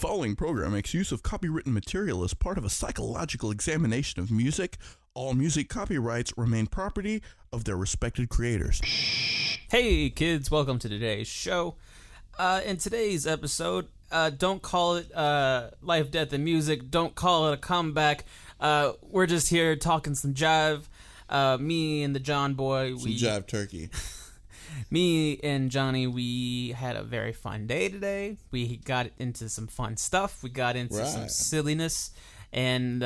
following program makes use of copywritten material as part of a psychological examination of music. All music copyrights remain property of their respected creators. Hey kids, welcome to today's show. In today's episode, don't call it Life, Death, and Music. Don't call it a comeback. We're just here talking some jive. Me and the John boy. Some jive turkey. Me and Johnny, we had a very fun day today. We got into some fun stuff. We got into some silliness. And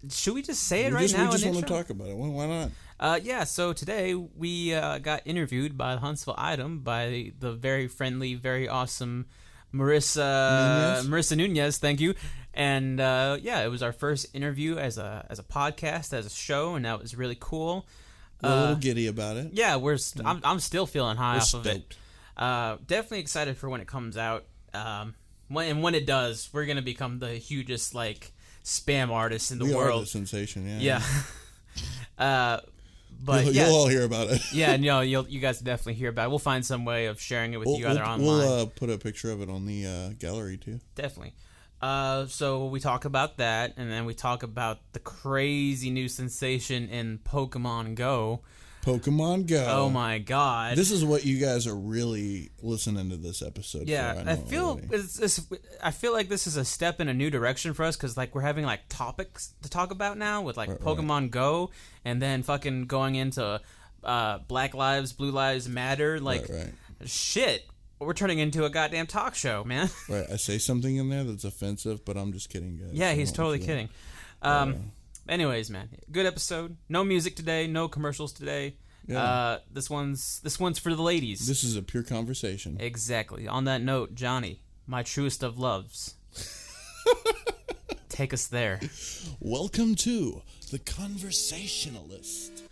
should we just say it right now? We just want to talk about it. Why not? Yeah, so today we got interviewed by the Huntsville Item by the very friendly, very awesome Marissa Nunez, thank you. And yeah, it was our first interview as a podcast, as a show, and that was really cool. We're a little giddy about it. Yeah, I'm still feeling high off stoked. of it. Definitely excited for when it comes out. When it does, we're gonna become the hugest spam artists in the world. We are the sensation, yeah. But you'll all hear about it. Yeah, no, you guys definitely hear about it. We'll find some way of sharing it with you either online. We'll put a picture of it on the gallery too. Definitely. So we talk about that, and then we talk about the crazy new sensation in Pokemon Go. Pokemon Go. Oh my God! This is what you guys are really listening to this episode. Yeah, for, I feel like this is a step in a new direction for us because we're having topics to talk about now with Pokemon Go, and then fucking going into Black Lives, Blue Lives Matter. Shit. We're turning into a goddamn talk show, man. Right, I say something in there that's offensive, but I'm just kidding, guys. Yeah, he's totally kidding. Anyways, man, good episode. No music today, no commercials today. Yeah. This one's for the ladies. This is a pure conversation. Exactly. On that note, Johnny, my truest of loves. Take us there. Welcome to the Conversationalist.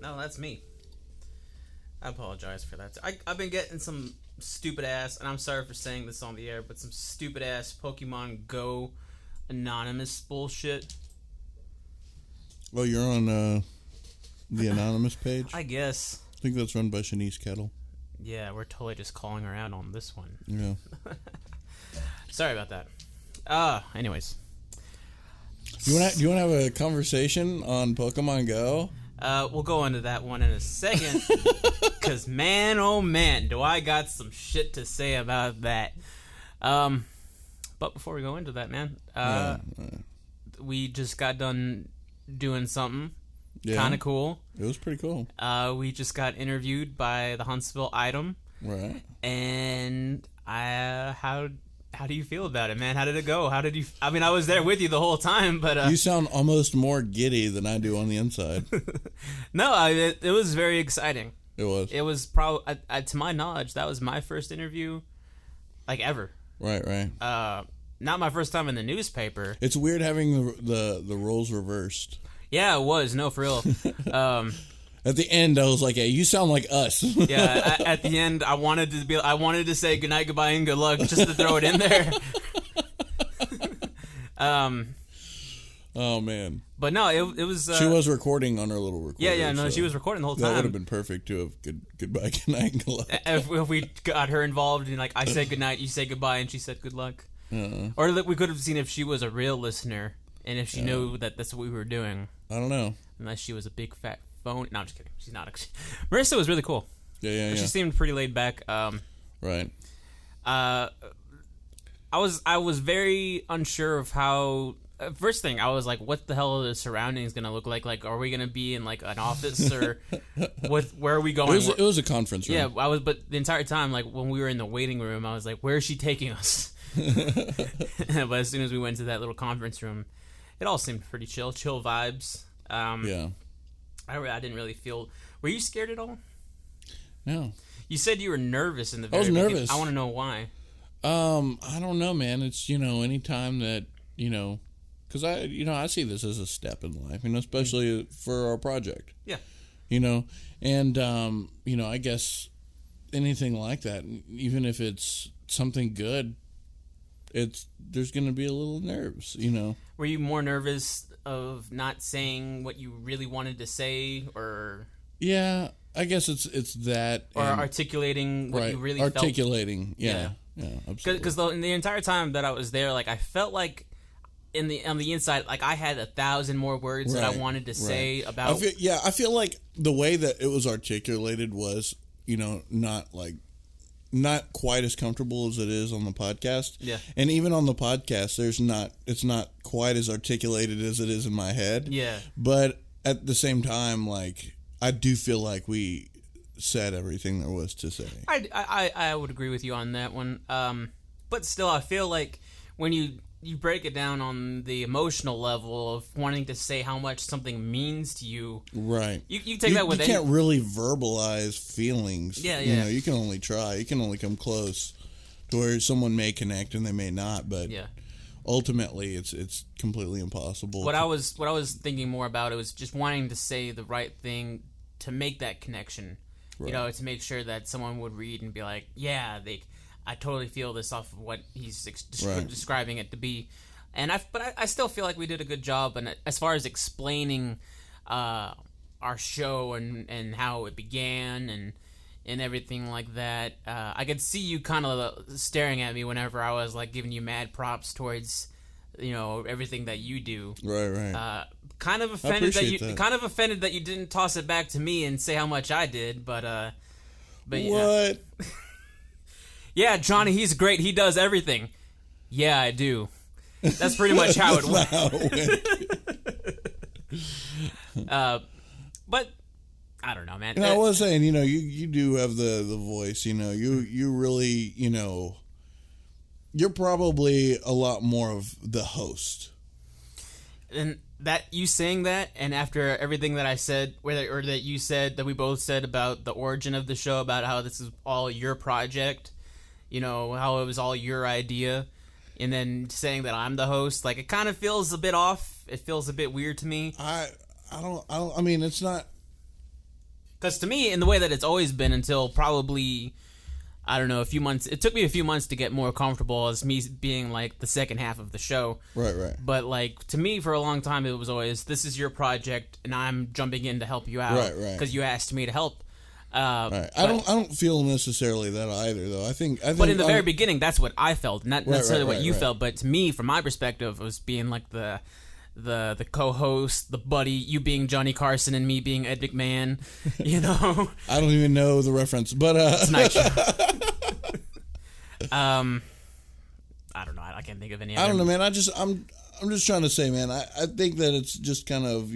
No, that's me. I apologize for that. I've been getting some stupid ass, and I'm sorry for saying this on the air, but some stupid ass Pokemon Go anonymous bullshit. Well, you're on the anonymous page? I guess. I think that's run by Shanice Kettle. Yeah, we're totally just calling her out on this one. Yeah. Sorry about that. Anyways. You want to have a conversation on Pokemon Go? We'll go into that one in a second, because man, oh man, do I got some shit to say about that. But before we go into that, man, we just got done doing something kind of cool. It was pretty cool. We just got interviewed by the Huntsville Item. Right. And how do you feel about it, man? How did it go? I mean, I was there with you the whole time, but... You sound almost more giddy than I do on the inside. No, it was very exciting. It was. It was probably, to my knowledge, that was my first interview, ever. Right. Not my first time in the newspaper. It's weird having the roles reversed. Yeah, it was. No, for real. At the end, I was like, "Hey, you sound like us." Yeah. At the end, I wanted to say goodnight, goodbye, and good luck, just to throw it in there. Oh man. But no, it was. She was recording on her little recorder. Yeah. No, she was recording the whole time. That would have been perfect to have goodbye, goodnight, and good luck. If we got her involved in I said goodnight, you say goodbye, and she said good luck. Or we could have seen if she was a real listener and if she knew that that's what we were doing. I don't know. Unless she was a big fat phone. No, I'm just kidding. She's not. Marissa was really cool. Yeah. She seemed pretty laid back. Right. I was very unsure of how. First thing, I was like, what the hell are the surroundings going to look like? Are we going to be in an office or where are we going? It was a conference room. Yeah, but the entire time, when we were in the waiting room, I was like, where is she taking us? But as soon as we went to that little conference room, it all seemed pretty chill vibes. Yeah. I didn't really feel... Were you scared at all? No. You said you were nervous in the very I was beginning. nervous. I want to know why. I don't know, man. It's, anytime that, because I see this as a step in life, especially for our project. Yeah. And, I guess anything like that, even if it's something good, there's going to be a little nerves, Were you more nervous of not saying what you really wanted to say, or? Yeah, I guess it's that. Or articulating what you really felt. Articulating, yeah, absolutely. Because in the entire time that I was there, like, I felt like on the inside, like, I had 1,000 more words that I wanted to say about. I feel like the way that it was articulated was, not quite as comfortable as it is on the podcast. Yeah. And even on the podcast, it's not quite as articulated as it is in my head. Yeah. But at the same time, like, I do feel like we said everything there was to say. I would agree with you on that one. But still, I feel like when you break it down on the emotional level of wanting to say how much something means to you, right? You take that with you can't really verbalize feelings. Yeah. You can only try. You can only come close to where someone may connect and they may not. But ultimately, it's completely impossible. What I was thinking more about, it was just wanting to say the right thing to make that connection. Right. To make sure that someone would read and be like, yeah, I totally feel this off of what he's describing it to be. But I still feel like we did a good job. And as far as explaining our show and how it began and everything like that, I could see you kind of staring at me whenever I was like giving you mad props towards everything that you do. Right. Kind of offended that you didn't toss it back to me and say how much I did, but what? Yeah. Yeah, Johnny, he's great. He does everything. Yeah, I do. That's pretty much how it went. But I don't know, man. And I was saying, you do have the voice. You really, you're probably a lot more of the host. And that you saying that, and after everything that I said, or that you said, that we both said about the origin of the show, about how this is all your project. How it was all your idea, and then saying that I'm the host, like, it kind of feels a bit off. It feels a bit weird to me. I mean, it's not. Because to me, in the way that it's always been until probably, I don't know, a few months. It took me a few months to get more comfortable as me being, like, the second half of the show. Right. But, like, to me, for a long time, it was always, this is your project, and I'm jumping in to help you out. Right. Because you asked me to help. Right. I don't feel necessarily that either, though. I think. But in the very beginning, that's what I felt, not necessarily what you felt. But to me, from my perspective, it was being like the co-host, the buddy, you being Johnny Carson and me being Ed McMahon. I don't even know the reference, but it's Night Show. I don't know. I can't think of any. I don't know, man. I'm just trying to say, man. I think that it's just kind of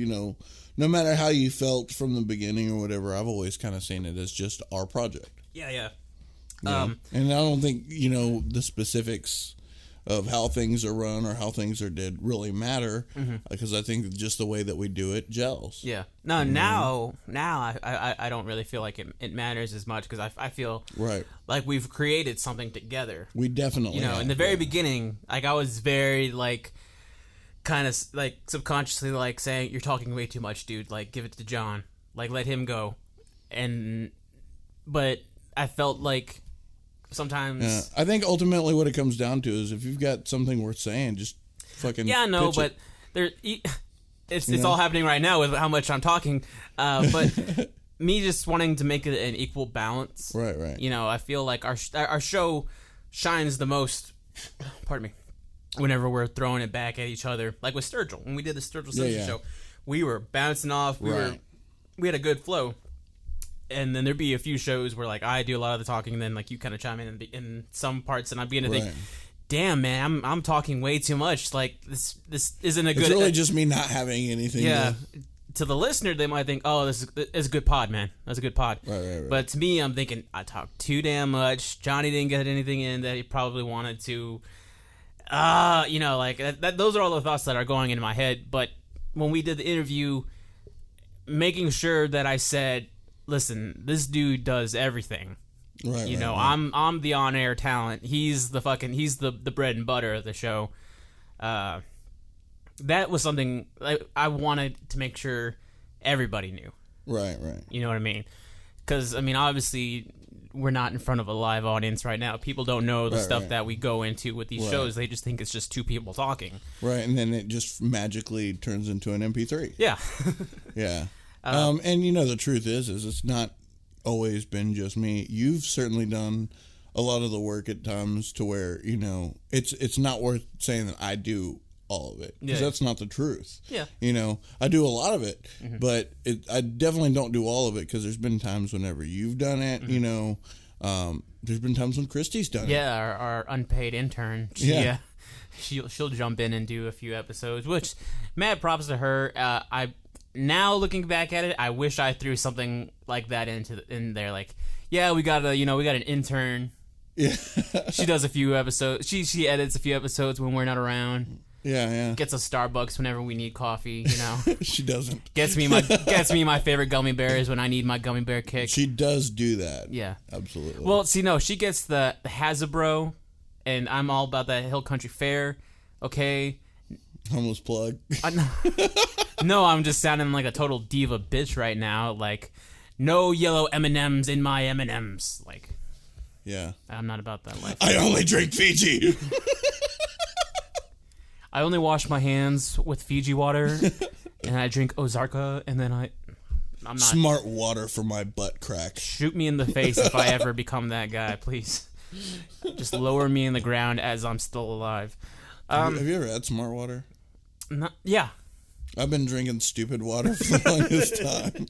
no matter how you felt from the beginning or whatever, I've always kind of seen it as just our project. Yeah. And I don't think, the specifics of how things are run or how things are did really matter, because I think just the way that we do it gels. Yeah. No, now I don't really feel like it matters as much, because I feel like we've created something together. We definitely have. In the very beginning, like, I was very, like, kind of like subconsciously like saying, you're talking way too much, dude, like, give it to John, like, let him go. But I felt like sometimes I think ultimately what it comes down to is if you've got something worth saying, just fucking but it's all happening right now with how much I'm talking, but me just wanting to make it an equal balance. Right. I feel like our show shines the most, pardon me, whenever we're throwing it back at each other. Like with Sturgill, when we did the Sturgill Simpson show, we were bouncing off. We had a good flow. And then there'd be a few shows where, like, I do a lot of the talking, and then, like, you kind of chime in some parts, and I'd begin to think, damn, man, I'm talking way too much. Like, this isn't a good... It's really just me not having anything. Yeah. To the listener, they might think, oh, this is a good pod, man. That's a good pod. Right. But to me, I'm thinking, I talked too damn much. Johnny didn't get anything in that he probably wanted to. Those are all the thoughts that are going into my head. But when we did the interview, making sure that I said, listen, this dude does everything. Right. You know, right. I'm the on-air talent. He's the bread and butter of the show. That was something I wanted to make sure everybody knew. Right. Right. You know what I mean? Because, I mean, obviously, we're not in front of a live audience right now. People don't know the stuff that we go into with these shows. They just think it's just two people talking. Right, and then it just magically turns into an MP3. Yeah. Yeah. And, you know, the truth is it's not always been just me. You've certainly done a lot of the work at times to where, you know, it's not worth saying that I do all of it, because that's not the truth. Yeah. You know, I do a lot of it, but I definitely don't do all of it, because there's been times whenever you've done it, you know, there's been times when Christy's done it. Yeah, our unpaid intern. She'll jump in and do a few episodes, which mad props to her. Now looking back at it, I wish I threw something like that in there. Like, yeah, we got an intern. Yeah. She does a few episodes. She edits a few episodes when we're not around. Yeah. Gets us Starbucks whenever we need coffee, you know. She doesn't. Gets me my favorite gummy bears when I need my gummy bear kick. She does do that. Yeah. Absolutely. Well, see, no, she gets the Hasbro, and I'm all about that Hill Country Fair. Okay. Almost plug. No, I'm just sounding like a total diva bitch right now. Like, no yellow M&Ms in my M&Ms. Like, yeah. I'm not about that life. I only drink Fiji. I only wash my hands with Fiji water, and I drink Ozarka, and then I'm not... Smart water for my butt crack. Shoot me in the face if I ever become that guy, please. Just lower me in the ground as I'm still alive. Have you ever had smart water? Yeah. I've been drinking stupid water for the longest time.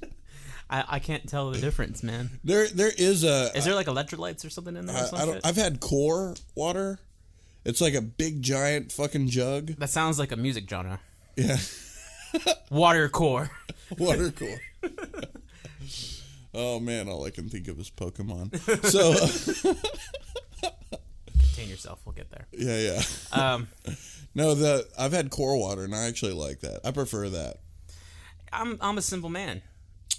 I can't tell the difference, man. There is a... Is there like electrolytes or something in there or something? I've had core water. It's like a big, giant fucking jug. That sounds like a music genre. Yeah. Water core. Water core. Oh, man, all I can think of is Pokemon. So... Contain yourself. We'll get there. Yeah. No, I've had core water, and I actually like that. I prefer that. I'm a simple man.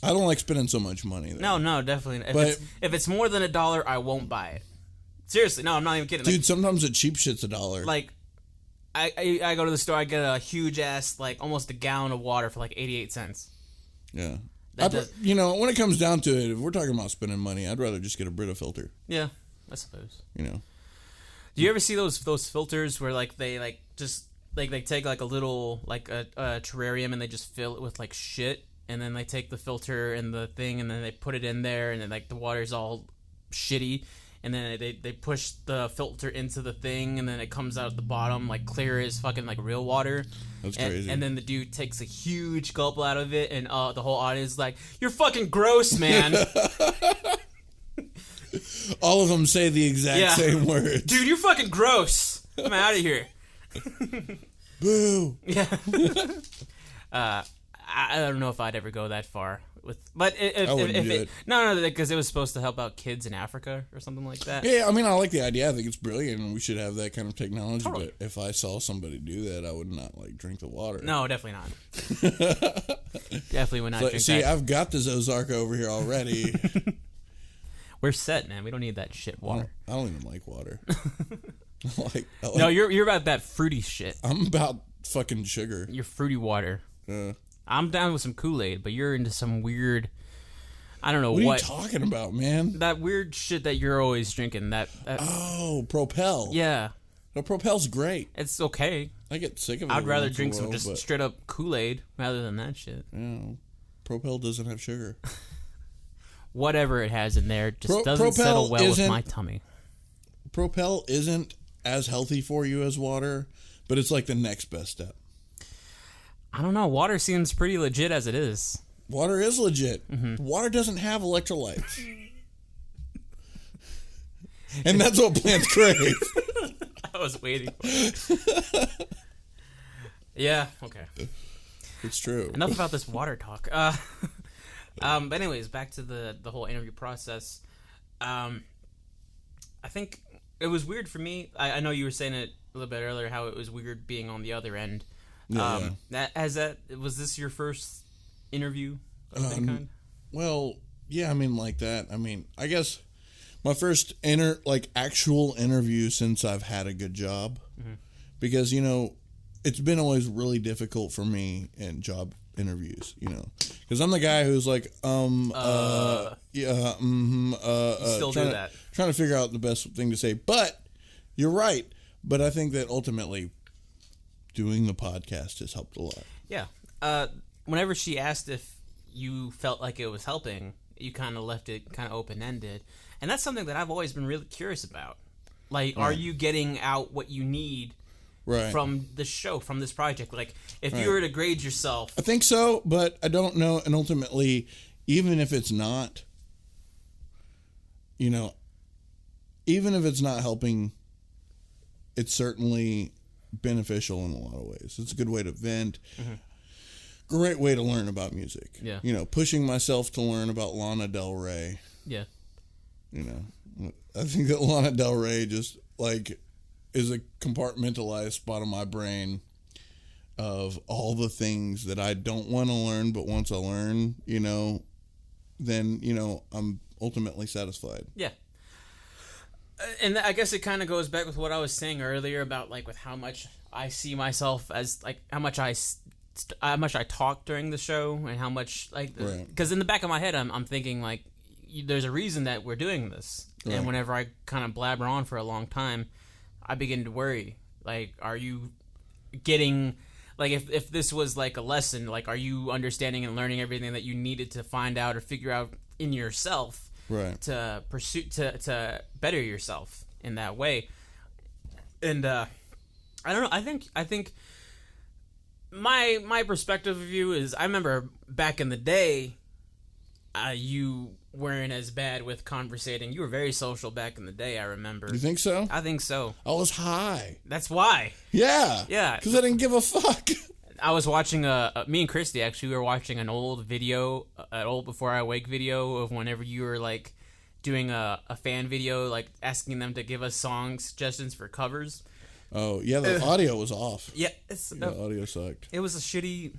I don't like spending so much money, though. No, definitely. If it's more than $1, I won't buy it. Seriously, no, I'm not even kidding. Dude, sometimes the cheap shit's $1. Like, I go to the store, I get a huge ass, like, almost a gallon of water for like 88 cents. Yeah. You know, when it comes down to it, if we're talking about spending money, I'd rather just get a Brita filter. Yeah, I suppose. You know. Do you ever see those filters where like they like just like they take like a little like a terrarium and they just fill it with like shit, and then they take the filter and the thing and then they put it in there, and then like the water's all shitty, and then they push the filter into the thing, and then it comes out at the bottom like clear as fucking like real water. That's crazy. And then the dude takes a huge gulp out of it, and the whole audience is like, "You're fucking gross, man." All of them say the exact same words. Dude, you're fucking gross. I'm out of here. Boo. Yeah. I don't know if I'd ever go that far but I wouldn't do it. No, because it was supposed to help out kids in Africa or something like that. Yeah, I mean, I like the idea. I think it's brilliant, and we should have that kind of technology. Totally. But if I saw somebody do that, I would not like drink the water. No, definitely not. Definitely would not drink see, that. I've got this Ozarka over here already. We're set, man. We don't need that shit water. I don't even like water. No, you're about that fruity shit. I'm about fucking sugar. You're fruity water. I'm down with some Kool-Aid, but you're into some weird... I don't know what. What are you talking about, man? That weird shit that you're always drinking. Oh, Propel. Yeah. No, Propel's great. It's okay. I get sick of it. I'd rather drink some just straight up Kool-Aid rather than that shit. Yeah, Propel doesn't have sugar. Whatever it has in there just doesn't settle well with my tummy. Propel isn't as healthy for you as water, but it's like the next best step. I don't know. Water seems pretty legit as it is. Water is legit. Mm-hmm. Water doesn't have electrolytes. And that's what plants crave. I was waiting for it. Yeah, okay. It's true. Enough about this water talk. But anyways, back to the whole interview process. I think it was weird for me. I know you were saying it a little bit earlier, how it was weird being on the other end. Yeah. Was this your first interview of that kind? Well, yeah, I mean, like that. I mean, I guess my first actual interview since I've had a good job, because it's been always really difficult for me in job interviews, because I'm the guy who's like, you still do that, trying to figure out the best thing to say. But you're right. But I think that ultimately, doing the podcast has helped a lot. Yeah. Whenever she asked if you felt like it was helping, you kind of left it kind of open-ended. And that's something that I've always been really curious about. Like, are you getting out what you need from the show, from this project? Like, if you were to grade yourself... I think so, but I don't know. And ultimately, even if it's not, even if it's not helping, it's certainly beneficial in a lot of ways. It's a good way to vent. Great way to learn about music. Yeah. Pushing myself to learn about Lana Del Rey. Yeah. I think that Lana Del Rey just is a compartmentalized spot in my brain of all the things that I don't want to learn, but once I learn, then I'm ultimately satisfied. Yeah. And I guess it kind of goes back with what I was saying earlier about with how much I see myself as how much I talk during the show, and how much because in the back of my head I'm thinking there's a reason that we're doing this, and whenever I kind of blabber on for a long time, I begin to worry. Are you getting if this was a lesson, are you understanding and learning everything that you needed to find out or figure out in yourself? To pursue to better yourself in that way. And I don't know, I think my perspective of you is, I remember back in the day, you weren't as bad with conversating. You were very social back in the day, I remember. You think so? I think so. I was high. That's why. Yeah. Yeah. Because I didn't give a fuck. I was watching me and Christy, actually, we were watching an old video, an old Before I Wake video of whenever you were doing a fan video, asking them to give us song suggestions for covers. Oh yeah, the audio was off. Yeah, the audio sucked. It was a shitty.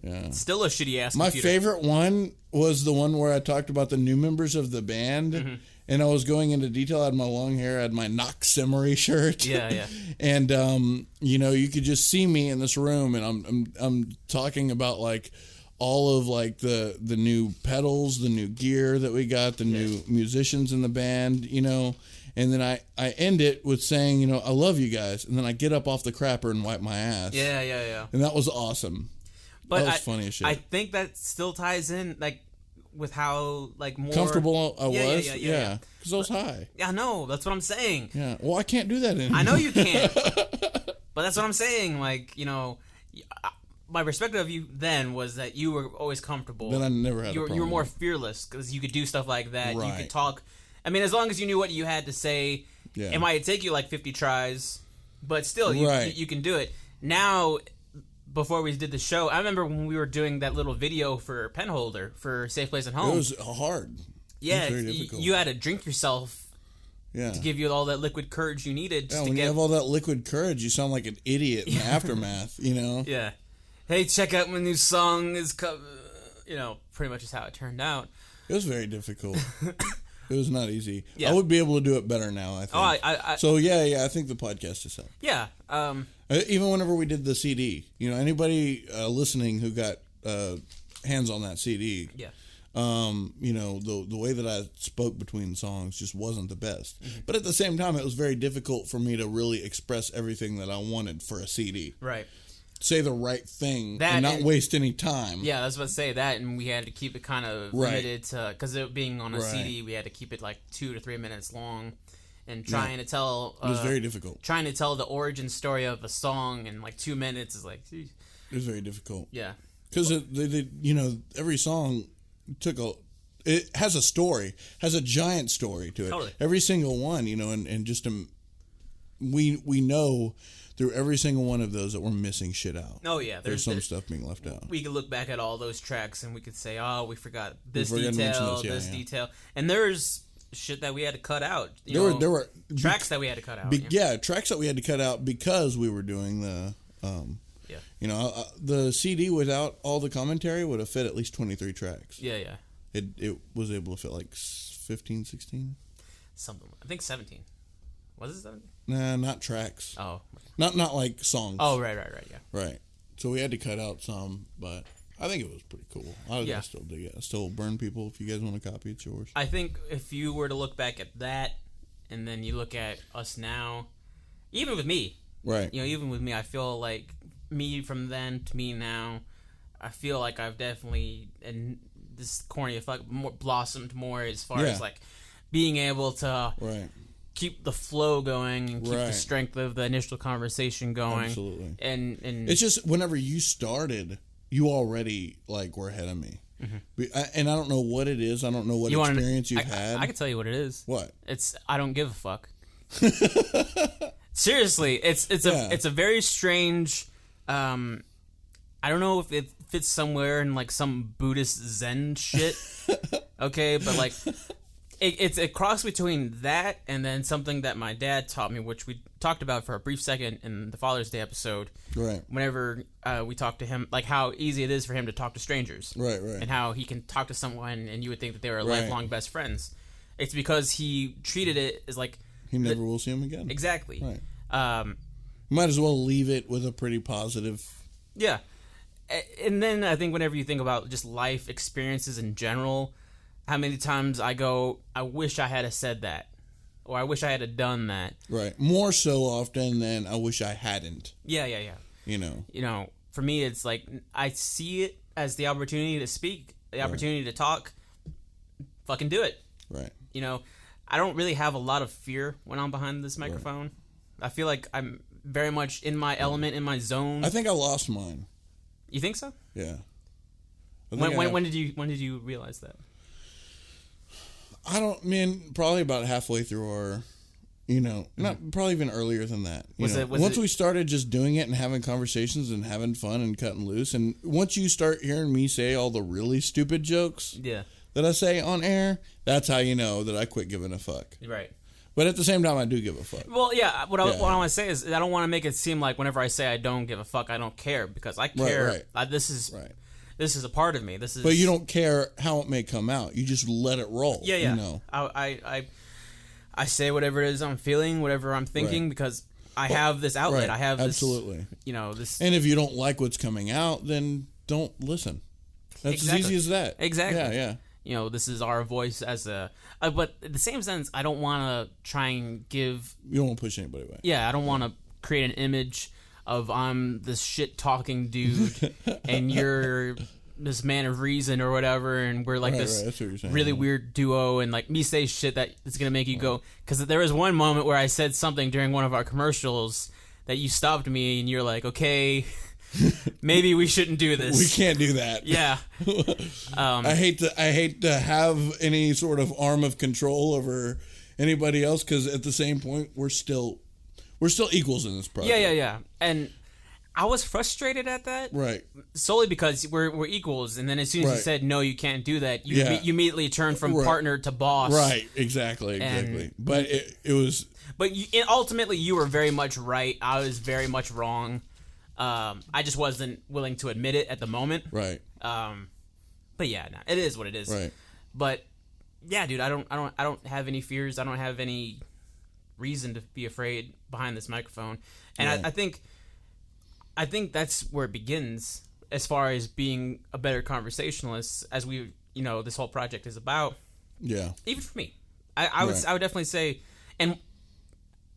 Yeah, still a shitty ass. My computer. favorite one was the one where I talked about the new members of the band. And I was going into detail. I had my long hair. I had my Knox Emery shirt. Yeah. And you could just see me in this room, and I'm talking about all of the new pedals, the new gear that we got, the new musicians in the band, And then I end it with saying, I love you guys, and then I get up off the crapper and wipe my ass. Yeah. And that was awesome. But that was funny as shit. I think that still ties in with how more comfortable I was. Yeah. Because I was high. Yeah, I know. That's what I'm saying. Yeah. Well, I can't do that anymore. I know you can't. But that's what I'm saying. My perspective of you then was that you were always comfortable. Then I never had a problem. You were more fearless because you could do stuff like that. Right. You could talk. I mean, as long as you knew what you had to say, it might take you 50 tries, but still, you can do it. Now, before we did the show, I remember when we were doing that little video for Penholder for Safe Place at Home. It was hard. Yeah, very difficult. You had to drink yourself to give you all that liquid courage you needed. Yeah, when you have all that liquid courage, you sound like an idiot in the aftermath, Yeah. Hey, check out my new song. Pretty much is how it turned out. It was very difficult. It was not easy. Yeah. I would be able to do it better now, I think. So, I think the podcast has helped. Yeah. Even whenever we did the CD, anybody listening who got hands on that CD, the way that I spoke between songs just wasn't the best. But at the same time, it was very difficult for me to really express everything that I wanted for a CD. Right. Say the right thing and not waste any time. Yeah, I was about to say that, and we had to keep it kind of limited to, because it being on a CD, we had to keep it 2 to 3 minutes long, and trying to tell. It was very difficult. Trying to tell the origin story of a song in 2 minutes is geez. It was very difficult. Yeah, because every song it has a story, has a giant story to it. Totally. Every single one, and just we know through every single one of those that we're missing shit out. Oh yeah, there's some stuff being left out. We could look back at all those tracks and we could say, oh, we forgot this detail, and there's shit that we had to cut out. There were tracks that we had to cut out. Tracks that we had to cut out because we were doing the. The CD without all the commentary would have fit at least 23 tracks. Yeah. It was able to fit 15, 16. something. I think 17. Was it 17? Nah, not tracks. Oh. Not like songs. Oh, right, yeah. Right. So we had to cut out some, but I think it was pretty cool. I still dig it. I still burn people. If you guys want a copy, it's yours. I think if you were to look back at that, and then you look at us now, even with me, right? Even with me, I feel like me from then to me now, I feel like I've definitely, and this corny fuck, more blossomed more as far as like being able to keep the flow going and keep the strength of the initial conversation going. Absolutely. And it's just whenever you started, you already like were ahead of me. Mm-hmm. And I don't know what it is. I don't know what experience you've had. I can tell you what it is. What? It's I don't give a fuck. Seriously, it's a very strange. I don't know if it fits somewhere in like some Buddhist Zen shit. Okay, but like it's a cross between that and then something that my dad taught me, which we talked about for a brief second in the Father's Day episode. Right. Whenever we talked to him, like how easy it is for him to talk to strangers. Right. And how he can talk to someone and you would think that they were lifelong best friends. It's because he treated it as like he never will see him again. Exactly. Right. Might as well leave it with a pretty positive. Yeah. And then I think whenever you think about just life experiences in general, how many times I go, I wish I had said that, or I wish I had done that. Right. More so often than I wish I hadn't. Yeah. You know, for me, it's like I see it as the opportunity to speak, the opportunity to talk. Fucking do it. Right. I don't really have a lot of fear when I'm behind this microphone. Right. I feel like I'm very much in my element, in my zone. I think I lost mine. You think so? Yeah. When did you realize that? Probably about halfway through our, not probably even earlier than that. Once we started just doing it and having conversations and having fun and cutting loose, and once you start hearing me say all the really stupid jokes that I say on air, that's how you know that I quit giving a fuck. Right. But at the same time, I do give a fuck. Well, yeah. What I want to say is I don't want to make it seem like whenever I say I don't give a fuck, I don't care, because I care. Right. This is a part of me. This is. But you don't care how it may come out. You just let it roll. Yeah. I say whatever it is I'm feeling, whatever I'm thinking, because I have this outlet. I have this. Absolutely. This. And if you don't like what's coming out, then don't listen. That's as easy as that. Exactly. Yeah. This is our voice as a... but in the same sense, I don't want to try and give... You don't want to push anybody away. Yeah, I don't want to create an image of I'm this shit-talking dude and you're this man of reason or whatever, and we're like this really weird duo, and like me say shit that is going to make you go... Because there was one moment where I said something during one of our commercials that you stopped me and you're like, okay... Maybe we shouldn't do this. We can't do that. Yeah. I hate to have any sort of arm of control over anybody else, because at the same point we're still equals in this project. Yeah. And I was frustrated at that. Right. Solely because we're equals, and then as soon as you said no, you can't do that, you immediately turn from partner to boss. Right. Exactly. But it was. But ultimately, you were very much right. I was very much wrong. I just wasn't willing to admit it at the moment. Right. But yeah, no, it is what it is. Right. But yeah, dude, I don't have any fears. I don't have any reason to be afraid behind this microphone. And I think that's where it begins as far as being a better conversationalist, as we, this whole project is about. Yeah. Even for me, I would definitely say, and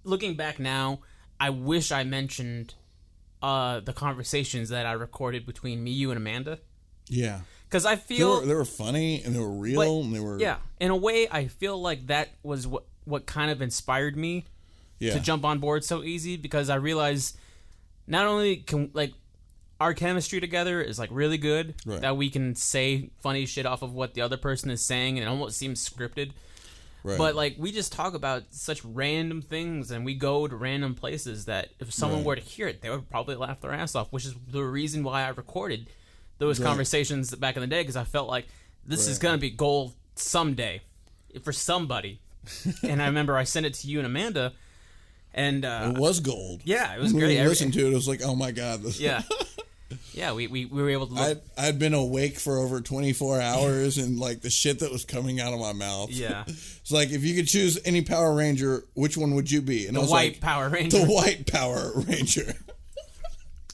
looking back now, I wish I mentioned the conversations that I recorded between me, you, and Amanda. Yeah. Because I feel... They were funny, and they were real, and they were... Yeah. In a way, I feel like that was what kind of inspired me to jump on board so easy, because I realized not only can, our chemistry together is, really good, that we can say funny shit off of what the other person is saying, and it almost seems scripted. Right. But, we just talk about such random things, and we go to random places that if someone were to hear it, they would probably laugh their ass off, which is the reason why I recorded those conversations back in the day, because I felt like this is going to be gold someday for somebody. And I remember I sent it to you and Amanda, and... it was gold. Yeah, it was when great. When we listened to it, it was like, oh my God. Yeah. Yeah, we were able to look. I'd been awake for over 24 hours, and like the shit that was coming out of my mouth. Yeah. It's like, if you could choose any Power Ranger, which one would you be? And The I was white like, Power Ranger. The white Power Ranger.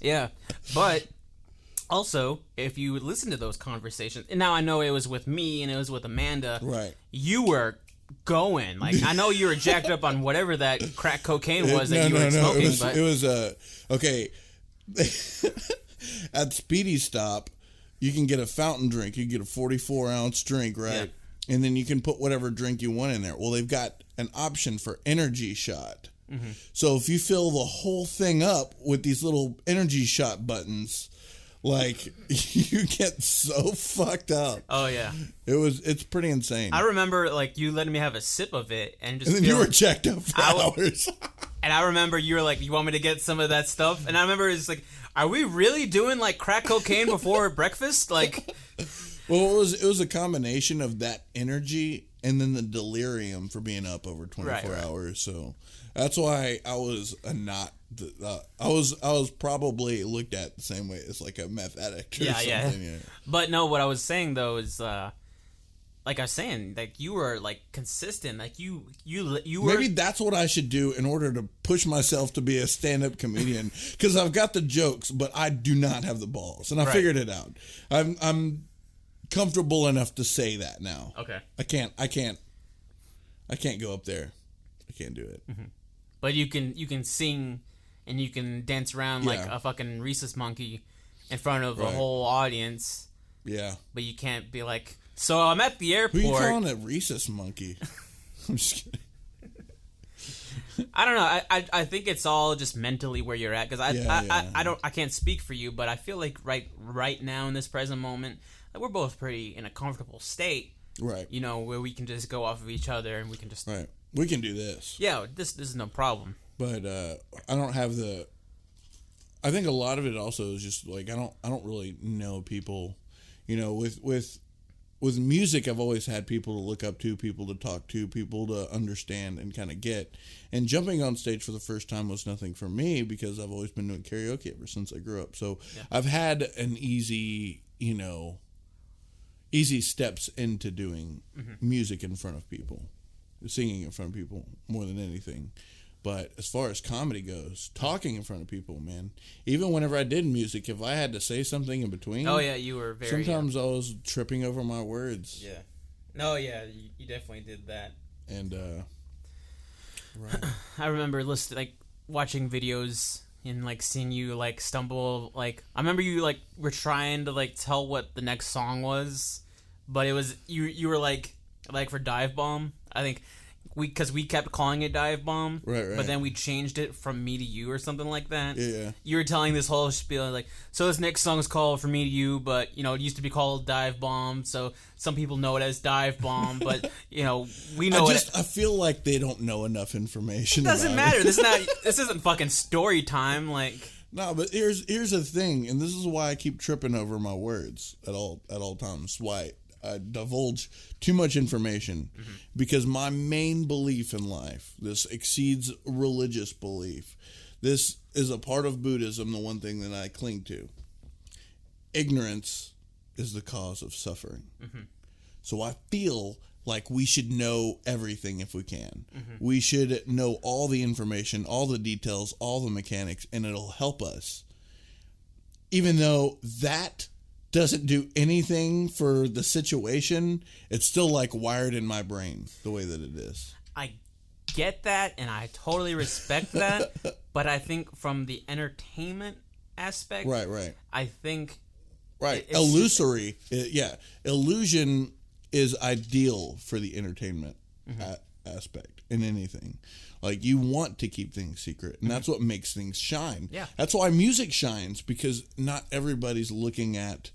Yeah, but also, if you listen to those conversations, and now I know it was with me and it was with Amanda. Right. You were going. Like, I know you were jacked up on whatever that crack cocaine was that you were smoking. It was okay. At Speedy Stop, you can get a fountain drink. You can get a 44-ounce drink, right? Yeah. And then you can put whatever drink you want in there. Well, they've got an option for energy shot. Mm-hmm. So if you fill the whole thing up with these little energy shot buttons, like, you get so fucked up. Oh yeah, it's pretty insane. I remember like you letting me have a sip of it and just. And then you were checked up for hours. And I remember you were like, "You want me to get some of that stuff?" And I remember it's like, "Are we really doing like crack cocaine before breakfast?" Like, well, it was a combination of that energy and then the delirium for being up over 24 hours. So that's why I was I was probably looked at the same way as like a meth addict or something. Yeah. But no, what I was saying though is, like I was saying, like you were like consistent, like you were. Maybe that's what I should do in order to push myself to be a stand-up comedian, because I've got the jokes, but I do not have the balls, and I figured it out. I'm comfortable enough to say that now. Okay. I can't go up there. I can't do it. Mm-hmm. But you can sing and you can dance around like a fucking rhesus monkey in front of a whole audience. Yeah. But you can't be like, so I'm at the airport. Who are you calling a rhesus monkey? I'm just kidding. I don't know. I think it's all just mentally where you're at, because I can't speak for you, but I feel like right now in this present moment, like we're both pretty in a comfortable state. Right. You know, where we can just go off of each other and we can just we can do this. Yeah, this is no problem. But I don't have the. I think a lot of it also is just like I don't really know people. You know, with music, I've always had people to look up to, people to talk to, people to understand and kind of get. And jumping on stage for the first time was nothing for me, because I've always been doing karaoke ever since I grew up. So I've had an easy steps into doing music in front of people, singing in front of people more than anything. But as far as comedy goes, talking in front of people, man, even whenever I did music, if I had to say something in between, you were very. Sometimes I was tripping over my words. Yeah. No, yeah, you definitely did that. And right. I remember watching videos and like seeing you like stumble. Like I remember you like were trying to like tell what the next song was, but it was you were like for Dive Bomb, I think. Because we kept calling it Dive Bomb, right. But then we changed it from Me to You or something like that. Yeah. You were telling this whole spiel like, so this next song is called From Me to You, but you know it used to be called Dive Bomb, so some people know it as Dive Bomb, but you know we know I feel like they don't know enough information. It doesn't matter. This isn't fucking story time. Like no, but here's the thing, and this is why I keep tripping over my words at all times. Why I divulge too much information, because my main belief in life, this exceeds religious belief. This is a part of Buddhism, the one thing that I cling to. Ignorance is the cause of suffering. Mm-hmm. So I feel like we should know everything if we can. Mm-hmm. We should know all the information, all the details, all the mechanics, and it'll help us. Even though that doesn't do anything for the situation, it's still like wired in my brain the way that it is. I get that, and I totally respect that, but I think from the entertainment aspect, right. I think illusory, illusion is ideal for the entertainment aspect in anything. Like, you want to keep things secret, and that's what makes things shine. Yeah. That's why music shines, because not everybody's looking at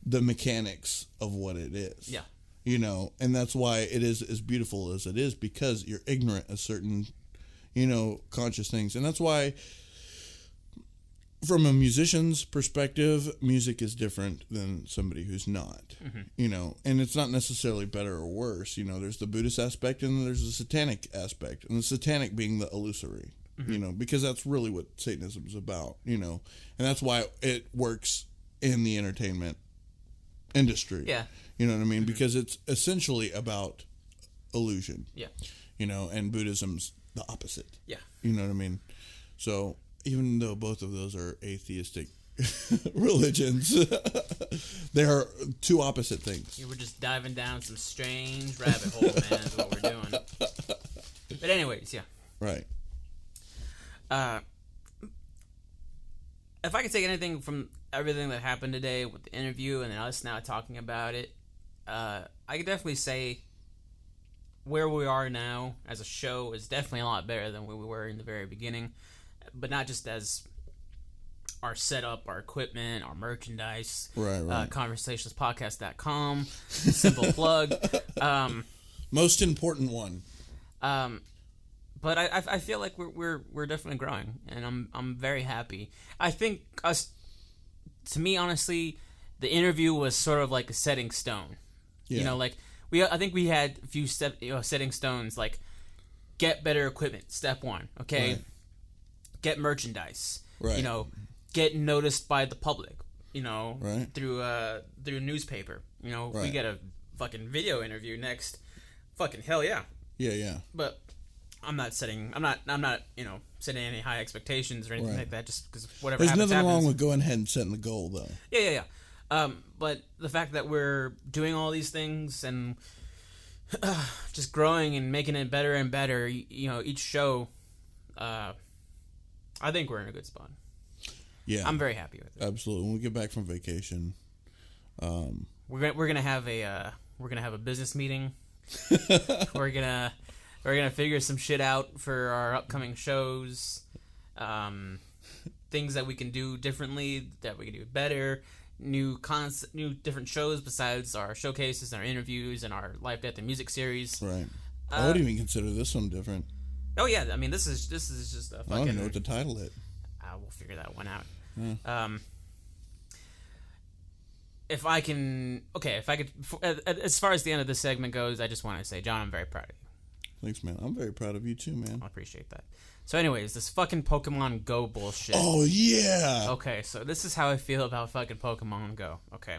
the mechanics of what it is. Yeah. You know, and that's why it is as beautiful as it is, because you're ignorant of certain, conscious things. And that's why, from a musician's perspective, music is different than somebody who's not, and it's not necessarily better or worse. There's the Buddhist aspect and there's the satanic aspect, and the satanic being the illusory, you know, because that's really what Satanism is about, you know, and that's why it works in the entertainment industry. Yeah. You know what I mean? Because it's essentially about illusion. Yeah. You know, and Buddhism's the opposite. Yeah. You know what I mean? So even though both of those are atheistic religions, they are two opposite things. Yeah, we're just diving down some strange rabbit hole, man, is what we're doing. But anyways, yeah. Right. If I could take anything from everything that happened today with the interview and then us now talking about it, I could definitely say where we are now as a show is definitely a lot better than where we were in the very beginning. But not just as our setup, our equipment, our merchandise. Right. Conversationalistpodcast.com. Simple plug. Most important one. But I feel like we're definitely growing, and I'm very happy. I think to me, honestly, the interview was sort of like a setting stone. Yeah. You know, like I think we had a few setting stones, like get better equipment, step one. Okay, Right. Get merchandise. Right. You know, get noticed by the public. You know, Right. through a newspaper. You know, if we Right. get a fucking video interview next, fucking hell yeah. Yeah. But I'm not setting any high expectations or anything Right. like that. Just because whatever There's happens, nothing wrong happens. with going ahead and setting the goal, though. Yeah. But the fact that we're doing all these things and just growing and making it better and better, you know, each show, I think we're in a good spot. Yeah. I'm very happy with it. Absolutely. When we get back from vacation, We're gonna have a business meeting. we're gonna figure some shit out for our upcoming shows. Things that we can do differently, that we can do better. New different shows besides our showcases and our interviews and our live, death, and music series. right. I would even consider this one different. Oh yeah, I mean this is just a fucking. I don't even know what to title it. We'll figure that one out. Yeah. If I could, as far as the end of this segment goes, I just want to say, John, I'm very proud of you. Thanks, man. I'm very proud of you too, man. I appreciate that. So anyways, this fucking Pokemon Go bullshit. Oh yeah. Okay, so this is how I feel about fucking Pokemon Go. Okay.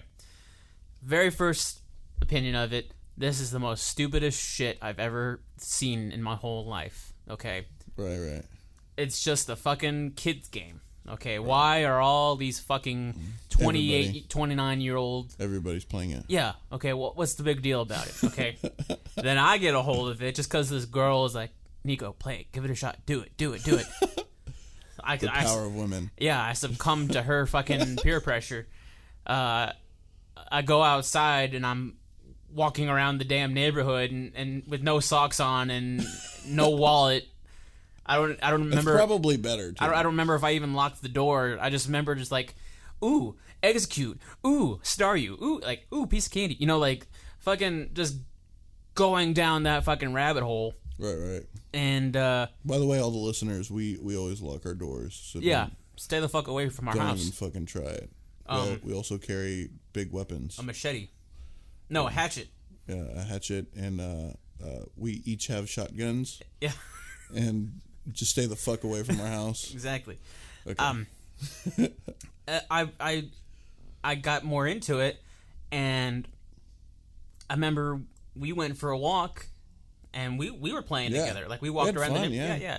Very first opinion of it, this is the most stupidest shit I've ever seen in my whole life. Okay. Right. It's just a fucking kids game. Okay, right. Why are all these fucking 28, 29-year-old... Everybody's playing it. Yeah, okay, well, what's the big deal about it? Okay. Then I get a hold of it just because this girl is like, Nico, play it, give it a shot, do it. The power of women. Yeah, I succumb to her fucking peer pressure. I go outside and I'm walking around the damn neighborhood and with no socks on and no wallet. I don't remember. It's probably better. Too. I don't remember if I even locked the door. I just remember just like, ooh, execute, ooh, star you, ooh, piece of candy. You know, like fucking just going down that fucking rabbit hole. Right. And by the way, all the listeners, we always lock our doors. So yeah, stay the fuck away from our house. Don't even fucking try it. We also carry big weapons. A machete. No, a hatchet. Yeah, a hatchet, and we each have shotguns. Yeah. And just stay the fuck away from our house. Exactly. Okay. I got more into it, and I remember we went for a walk, and we were playing together. Like we walked around. Fun, yeah. Me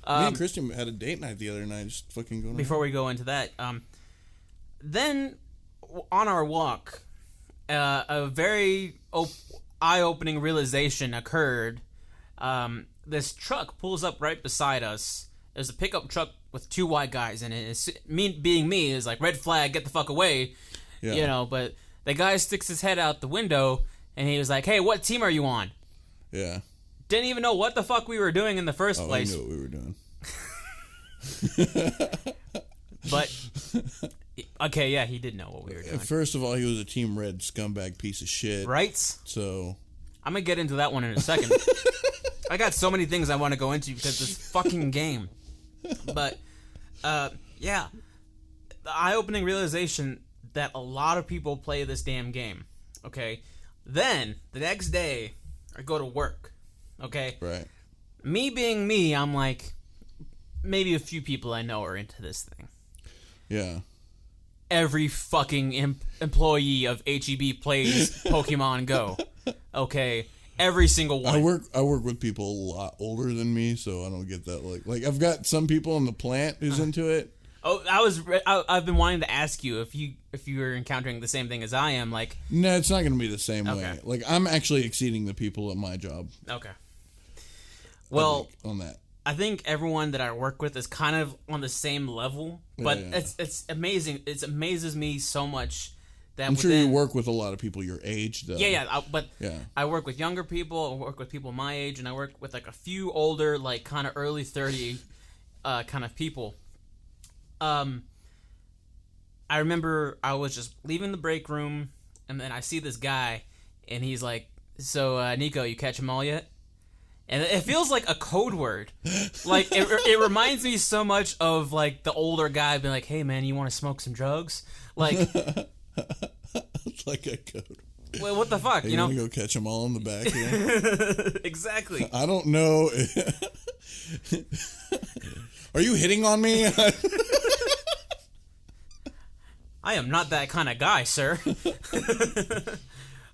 and Christian had a date night the other night, just fucking going. Before we go into that, then on our walk, a very eye-opening realization occurred. This truck pulls up right beside us. There's a pickup truck with two white guys in it. It's, being me is like, red flag, get the fuck away. Yeah. You know, but the guy sticks his head out the window and he was like, hey, what team are you on? Yeah. Didn't even know what the fuck we were doing in the first place. I knew what we were doing. But, okay, yeah, he did know what we were doing. First of all, he was a Team Red scumbag piece of shit. Right? So. I'm going to get into that one in a second. I got so many things I want to go into because this fucking game. But, yeah. The eye-opening realization that a lot of people play this damn game. Okay? Then, the next day, I go to work. Okay? Right. Me being me, I'm like, maybe a few people I know are into this thing. Yeah. Every fucking employee of HEB plays Pokemon Go. Okay, every single one. I work with people a lot older than me, so I don't get that. Like I've got some people in the plant who's into it. Oh, I've been wanting to ask you if you were encountering the same thing as I am. Like, no, it's not going to be the same Okay. way. Like I'm actually exceeding the people at my job. okay. Well, on that. I think everyone that I work with is kind of on the same level, but Yeah. it's amazing. It amazes me so much that I'm sure you work with a lot of people your age, though. But Yeah. I work with younger people. I work with people my age, and I work with like a few older, like kind of early 30 kind of people. I remember I was just leaving the break room, and then I see this guy, and he's like, "So, Nico, you catch them all yet?" And it feels like a code word. Like, it reminds me so much of, like, the older guy being like, "Hey, man, you want to smoke some drugs?" Like... It's like a code. Well, what the fuck, Hey, you know? want to go catch them all in the back here? Exactly. I don't know. Are you hitting on me? I am not that kind of guy, sir.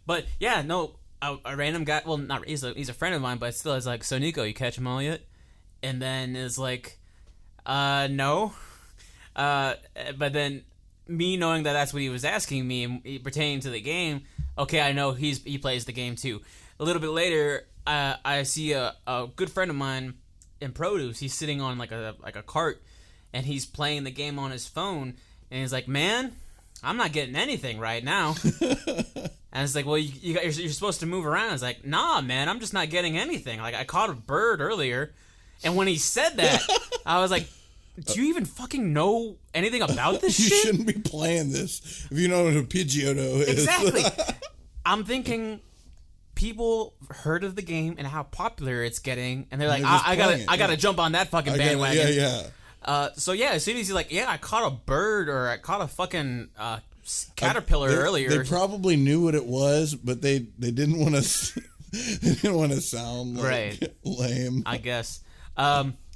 But, yeah, no... A random guy, well, not he's a friend of mine, but still is like, "So Nico, you catch them all yet?" And then is like, no. But then me knowing that that's what he was asking me and pertaining to the game, okay, I know he plays the game too. A little bit later, I see a good friend of mine in produce. He's sitting on like a cart, and he's playing the game on his phone, and he's like, "Man, I'm not getting anything right now." And it's like, well, you're supposed to move around. It's like, nah, man, I'm just not getting anything. Like, I caught a bird earlier, and when he said that, I was like, do you even fucking know anything about this shit? You shouldn't be playing this if you know what a Pidgeotto is. Exactly. I'm thinking people heard of the game and how popular it's getting, and they're like, I gotta jump on that fucking bandwagon. Yeah. So yeah, as soon as he's like, yeah, I caught a bird or I caught a fucking caterpillar earlier. They probably knew what it was, but they didn't want to. They didn't want to sound like lame. I guess.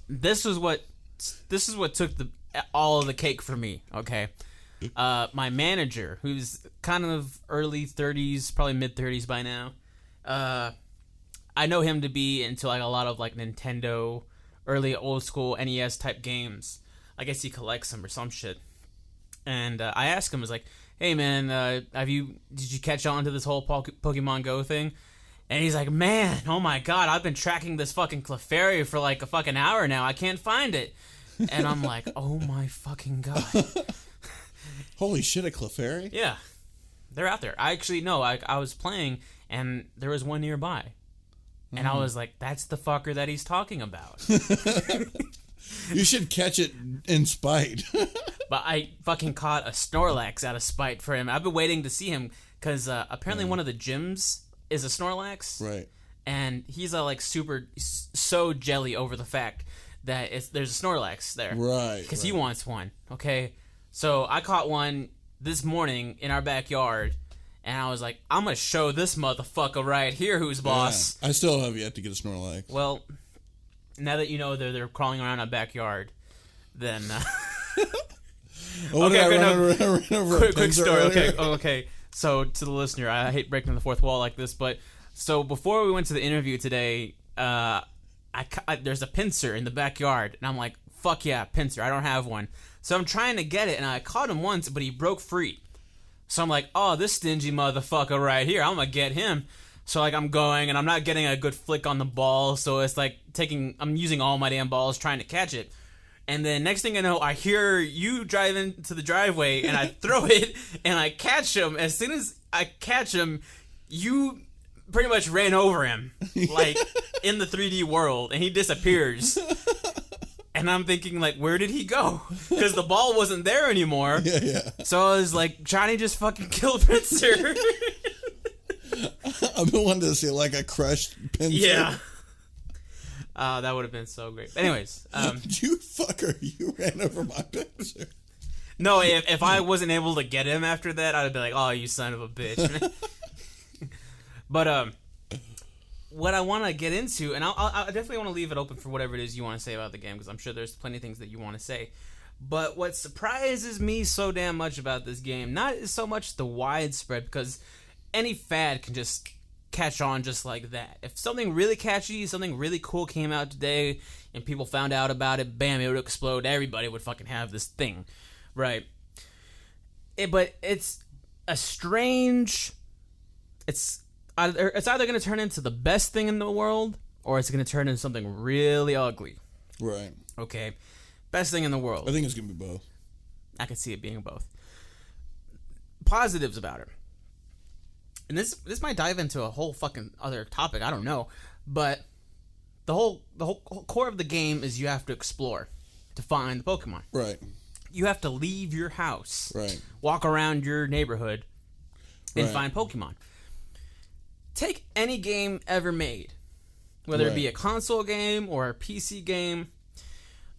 This is what took all of the cake for me. Okay. My manager, who's kind of early 30s, probably mid 30s by now. I know him to be into like a lot of like Nintendo, early old school NES type games. I guess he collects them or some shit. And I asked him, I was like, "Hey man, did you catch on to this whole Pokemon Go thing?" And he's like, "Man, oh my god, I've been tracking this fucking Clefairy for like a fucking hour now. I can't find it." And I'm like, "Oh my fucking god." Holy shit, a Clefairy? Yeah. They're out there. I actually, no, I was playing, and there was one nearby. And I was like, that's the fucker that he's talking about. You should catch it in spite. But I fucking caught a Snorlax out of spite for him. I've been waiting to see him, because apparently one of the gyms is a Snorlax. Right. And he's like so jelly over the fact that there's a Snorlax there. Right. Because he wants one. Okay. So I caught one this morning in our backyard, and I was like, I'm going to show this motherfucker right here who's boss. Yeah. I still have yet to get a Snorlax. Well, now that you know they're crawling around our backyard, then... Quick story. Okay. So to the listener, I hate breaking the fourth wall like this, but so before we went to the interview today, there's a pincer in the backyard, and I'm like, fuck yeah, pincer. I don't have one, so I'm trying to get it, and I caught him once, but he broke free. So I'm like, oh, this stingy motherfucker right here, I'm gonna get him. So like I'm going, and I'm not getting a good flick on the ball, so it's like I'm using all my damn balls trying to catch it. And then next thing I know, I hear you drive into the driveway, and I throw it, and I catch him. As soon as I catch him, you pretty much ran over him, like, in the 3D world, and he disappears. And I'm thinking, like, where did he go? Because the ball wasn't there anymore. Yeah. So I was like, Johnny just fucking killed Pincer. I've been wanting to see, like, a crushed Pincer. Yeah. That would have been so great. Anyways. You fucker, you ran over my Pincer. No, if I wasn't able to get him after that, I'd be like, oh, you son of a bitch. But what I want to get into, and I definitely want to leave it open for whatever it is you want to say about the game, because I'm sure there's plenty of things that you want to say. But what surprises me so damn much about this game, not so much the widespread, because any fad can just catch on just like that. If something really catchy, something really cool came out today, and people found out about it, bam, it would explode. Everybody would fucking have this thing, right? But it's a strange... It's either going to turn into the best thing in the world, or it's going to turn into something really ugly. Right. Okay. Best thing in the world. I think it's going to be both. I could see it being both. Positives about it. And this might dive into a whole fucking other topic. I don't know. But the whole core of the game is you have to explore to find the Pokemon. Right. You have to leave your house. Right. Walk around your neighborhood and Right. find Pokemon. Take any game ever made, whether it be a console game or a PC game.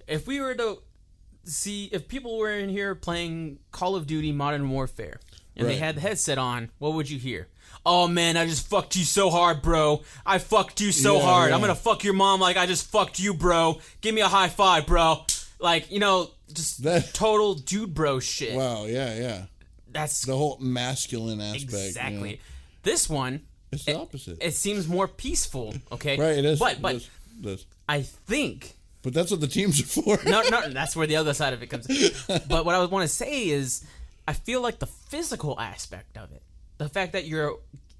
If we were to see, if people were in here playing Call of Duty Modern Warfare and they had the headset on, what would you hear? Oh man, I just fucked you so hard, bro. I fucked you so hard. I'm gonna fuck your mom like I just fucked you, bro. Give me a high five, bro. Like, just total dude bro shit. Wow, yeah. That's the whole masculine aspect. Exactly. This one, it's the opposite. It seems more peaceful, okay? Right, it is. But it is. I think... But that's what the teams are for. No, that's where the other side of it comes in. But what I want to say is, I feel like the physical aspect of it, the fact that you're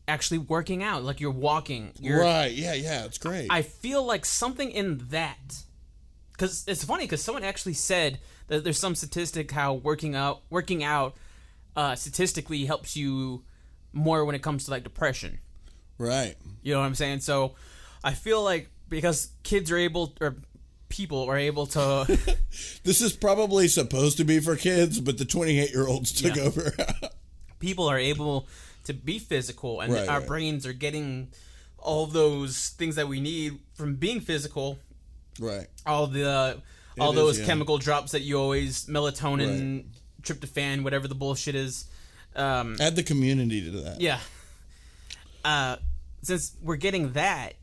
actually working out, like you're walking. Right, yeah, it's great. I feel like something in that... Because it's funny, because someone actually said that there's some statistic how working out statistically helps you more when it comes to, like, depression. Right. You know what I'm saying? So I feel like because kids are able, or people are able to... This is probably supposed to be for kids, but the 28-year-olds took over. People are able to be physical, and our brains are getting all those things that we need from being physical. Right. All those chemical drops that you always... Melatonin, tryptophan, whatever the bullshit is. Add the community to that. Yeah. Since we're getting that,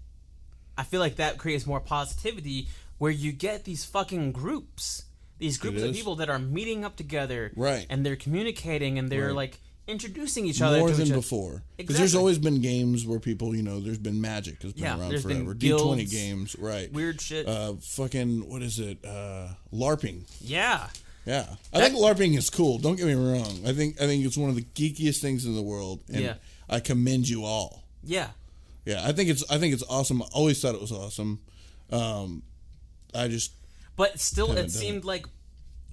I feel like that creates more positivity where you get these fucking groups. These groups of people that are meeting up together. Right. And they're communicating and they're like introducing each other. More than before. Because there's always been games where people, there's been Magic has been around forever. D20 games, right. Weird shit. Fucking, what is it? LARPing. Yeah. Yeah. I think LARPing is cool. Don't get me wrong. I think it's one of the geekiest things in the world. And I commend you all. Yeah. Yeah, I think it's awesome. I always thought it was awesome. But still, it seemed like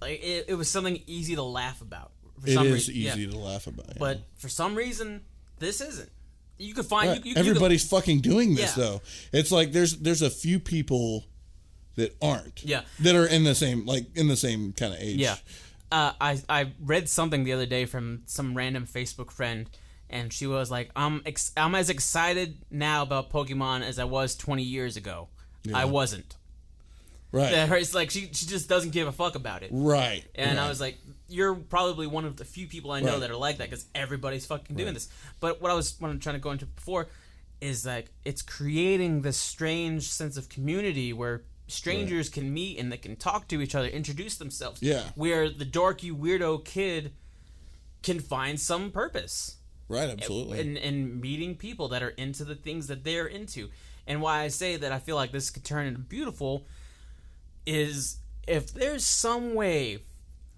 it was something easy to laugh about. It is easy to laugh about. Yeah. But for some reason, this isn't. You could find everybody's fucking doing this though. It's like there's a few people that aren't. Yeah. That are in the same kind of age. Yeah. I read something the other day from some random Facebook friend. And she was like, I'm as excited now about Pokemon as I was 20 years ago. Yeah. I wasn't. Right. It's like she just doesn't give a fuck about it. Right. And I was like, you're probably one of the few people I know that are like that because everybody's fucking doing this. But what I'm trying to go into before is like it's creating this strange sense of community where strangers can meet and they can talk to each other, introduce themselves. Yeah. Where the dorky weirdo kid can find some purpose. Right, absolutely. And meeting people that are into the things that they're into. And why I say that I feel like this could turn into beautiful is if there's some way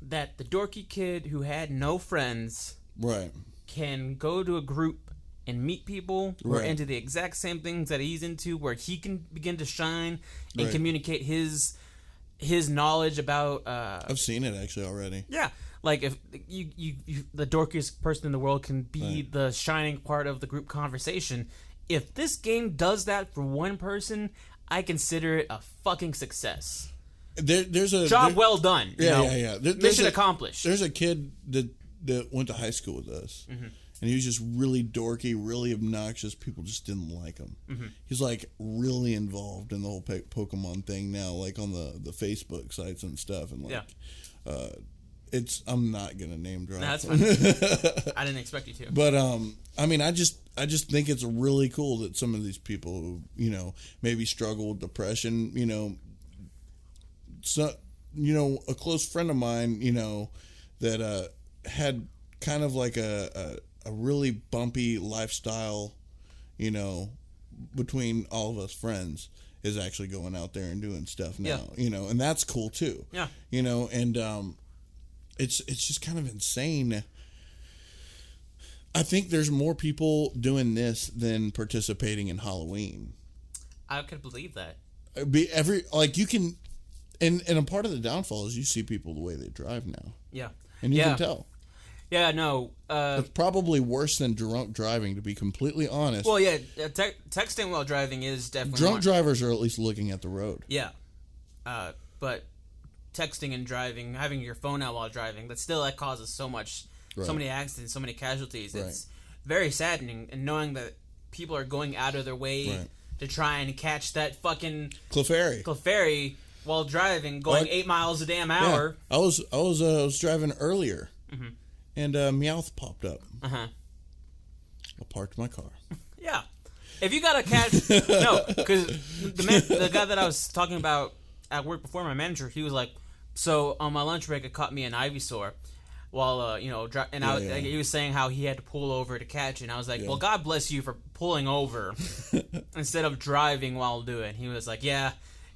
that the dorky kid who had no friends can go to a group and meet people who are into the exact same things that he's into, where he can begin to shine and communicate his knowledge about... I've seen it actually already. Yeah. Like if you the dorkiest person in the world can be the shining part of the group conversation. If this game does that for one person, I consider it a fucking success. There's a job well done. Yeah. Mission accomplished. There's a kid that went to high school with us, and he was just really dorky, really obnoxious. People just didn't like him. He's like really involved in the whole Pokemon thing now, like on the Facebook sites and stuff, and like. I'm not gonna name drop. No, that's fine. I didn't expect you to. But I mean, I just think it's really cool that some of these people who, you know, maybe struggle with depression, you know, so, you know, a close friend of mine, you know, that had kind of like a really bumpy lifestyle, you know, between all of us friends, is actually going out there and doing stuff now, you know, and that's cool too. Yeah. You know, and it's just kind of insane. I think there's more people doing this than participating in Halloween. I could believe that. You can, and a part of the downfall is you see people the way they drive now. Yeah. And you can tell. Yeah, no. It's probably worse than drunk driving, to be completely honest. Well, yeah, texting while driving is definitely drunk drivers are at least looking at the road. Yeah. But texting and driving, having your phone out while driving, that causes so many accidents, so many casualties. It's very saddening, and knowing that people are going out of their way to try and catch that fucking Clefairy while driving, going 8 miles a damn hour. Yeah. I was driving earlier, and Meowth popped up. I parked my car. Yeah, if you got to catch because the guy that I was talking about at work before, my manager, he was like, so on my lunch break, it caught me an Ivysaur while he was saying how he had to pull over to catch it, and I was like, well, God bless you for pulling over instead of driving while doing it. He was like, yeah,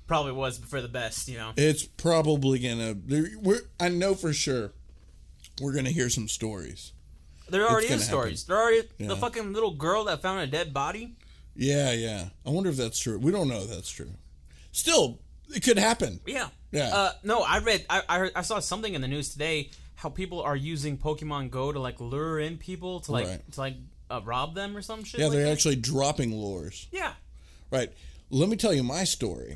probably was for the best, you know. It's probably gonna. I know for sure we're gonna hear some stories. There already is stories. There already the fucking little girl that found a dead body. Yeah. I wonder if that's true. We don't know if that's true. Still, it could happen. Yeah. Yeah. No, I saw something in the news today how people are using Pokemon Go to like lure in people to rob them or some shit. Yeah, like they're that. actually dropping lures. Yeah. Right. Let me tell you my story.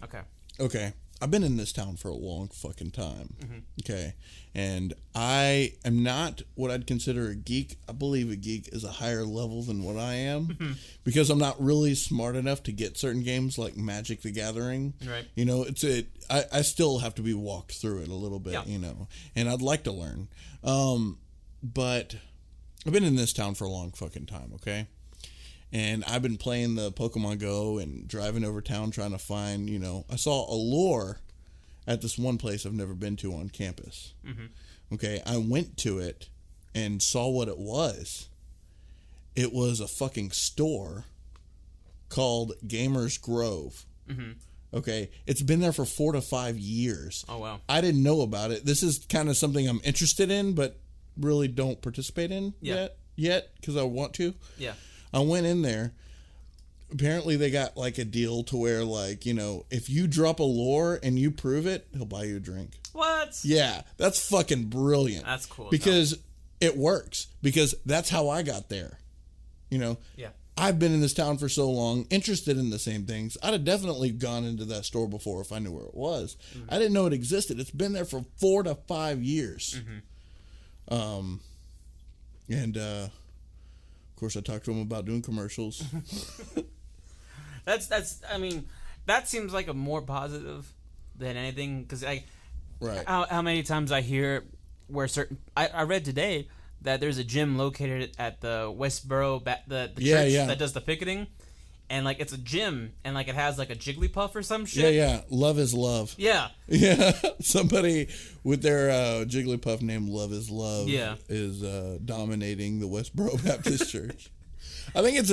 Okay. I've been in this town for a long fucking time. Okay. And I am not what I'd consider a geek. I believe a geek is a higher level than what I am because I'm not really smart enough to get certain games like Magic the Gathering. Right. You know, I still have to be walked through it a little bit, you know, and I'd like to learn. But I've been in this town for a long fucking time, okay? And I've been playing the Pokemon Go and driving over town trying to find, you know, I saw a lure at this one place I've never been to on campus. Okay, I went to it and saw what it was. It was a fucking store called Gamers Grove. Okay, it's been there for 4 to 5 years. Oh, wow. I didn't know about it. This is kind of something I'm interested in, but really don't participate in yet because I want to. Yeah. I went in there. Apparently they got like a deal to where, like, you know, if you drop a lure and you prove it, he'll buy you a drink. What? Yeah, that's fucking brilliant. That's cool. Because it works. Because that's how I got there. You know? Yeah. I've been in this town for so long, interested in the same things. I'd have definitely gone into that store before if I knew where it was. I didn't know it existed. It's been there for 4 to 5 years. And of course I talked to him about doing commercials. I mean, that seems like a more positive than anything, because how many times I hear where I read today that there's a gym located at the Westboro, the church that does the picketing, and like it's a gym, and like it has like a Jigglypuff or some shit. Yeah. Love is love. Yeah. Somebody with their Jigglypuff named Love is Love is dominating the Westboro Baptist Church. I think I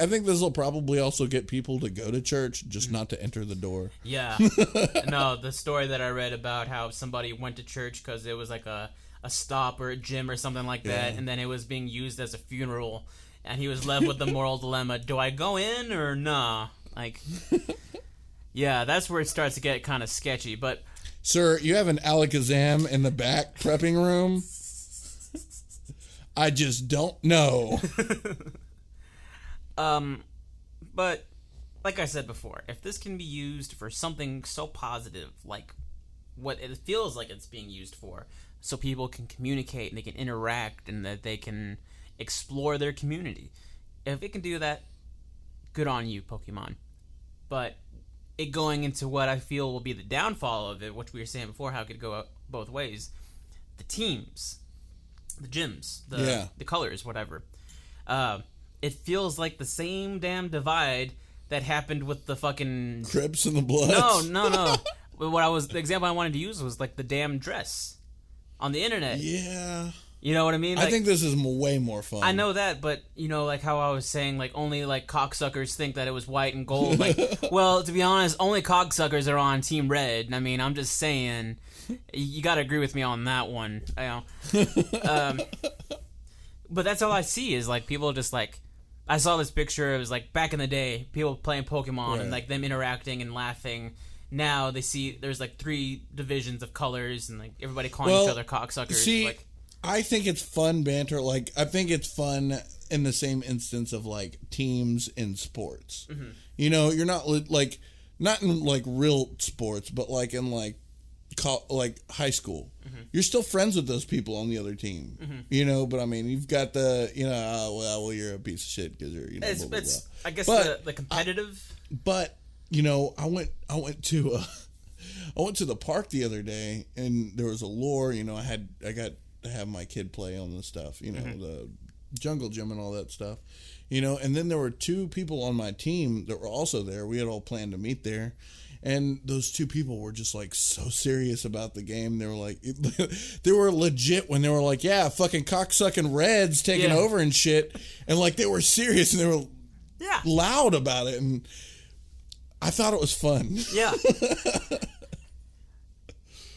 think this will probably also get people to go to church, just not to enter the door. Yeah. No, the story that I read about how somebody went to church because it was like a stop or a gym or something like that, and then it was being used as a funeral, and he was left with the moral dilemma: do I go in or nah? Like, yeah, that's where it starts to get kind of sketchy. But, sir, you have an Alakazam in the back prepping room? I just don't know. But like I said before, if this can be used for something so positive, like what it feels like it's being used for, so people can communicate and they can interact and that they can explore their community, if it can do that, good on you, Pokemon. But it going into what I feel will be the downfall of it, which we were saying before, how it could go both ways, the teams, the gyms, the colors, whatever. It feels like the same damn divide that happened with the fucking Crips and the Bloods. No. The example I wanted to use was like the damn dress on the internet. Yeah. You know what I mean? Like, I think this is way more fun. I know that, but you know, like how I was saying, like only like cocksuckers think that it was white and gold. Like, well, to be honest, only cocksuckers are on Team Red. I mean, I'm just saying, you got to agree with me on that one. You know, but that's all I see is like people just like. I saw this picture. It was like back in the day, people playing Pokemon and like them interacting and laughing. Now they see there's like 3 divisions of colors and like everybody calling each other cocksuckers. See, like, I think it's fun banter. Like, I think it's fun in the same instance of like teams in sports. Mm-hmm. You know, you're not like not in like real sports, but like in like high school. Mm-hmm. You're still friends with those people on the other team. Mm-hmm. You know, but I mean, you've got the well, you're a piece of shit because you're it's blah, blah, blah. I guess the competitive. But you know, I went to the park the other day, and there was a lure. You know, I got to have my kid play on the stuff. You know, the jungle gym and all that stuff. You know, and then there were 2 people on my team that were also there. We had all planned to meet there. And those 2 people were just like so serious about the game. They were like, they were legit when they were like, yeah, fucking cocksucking Reds taking over and shit. And like they were serious and they were loud about it. And I thought it was fun. Yeah.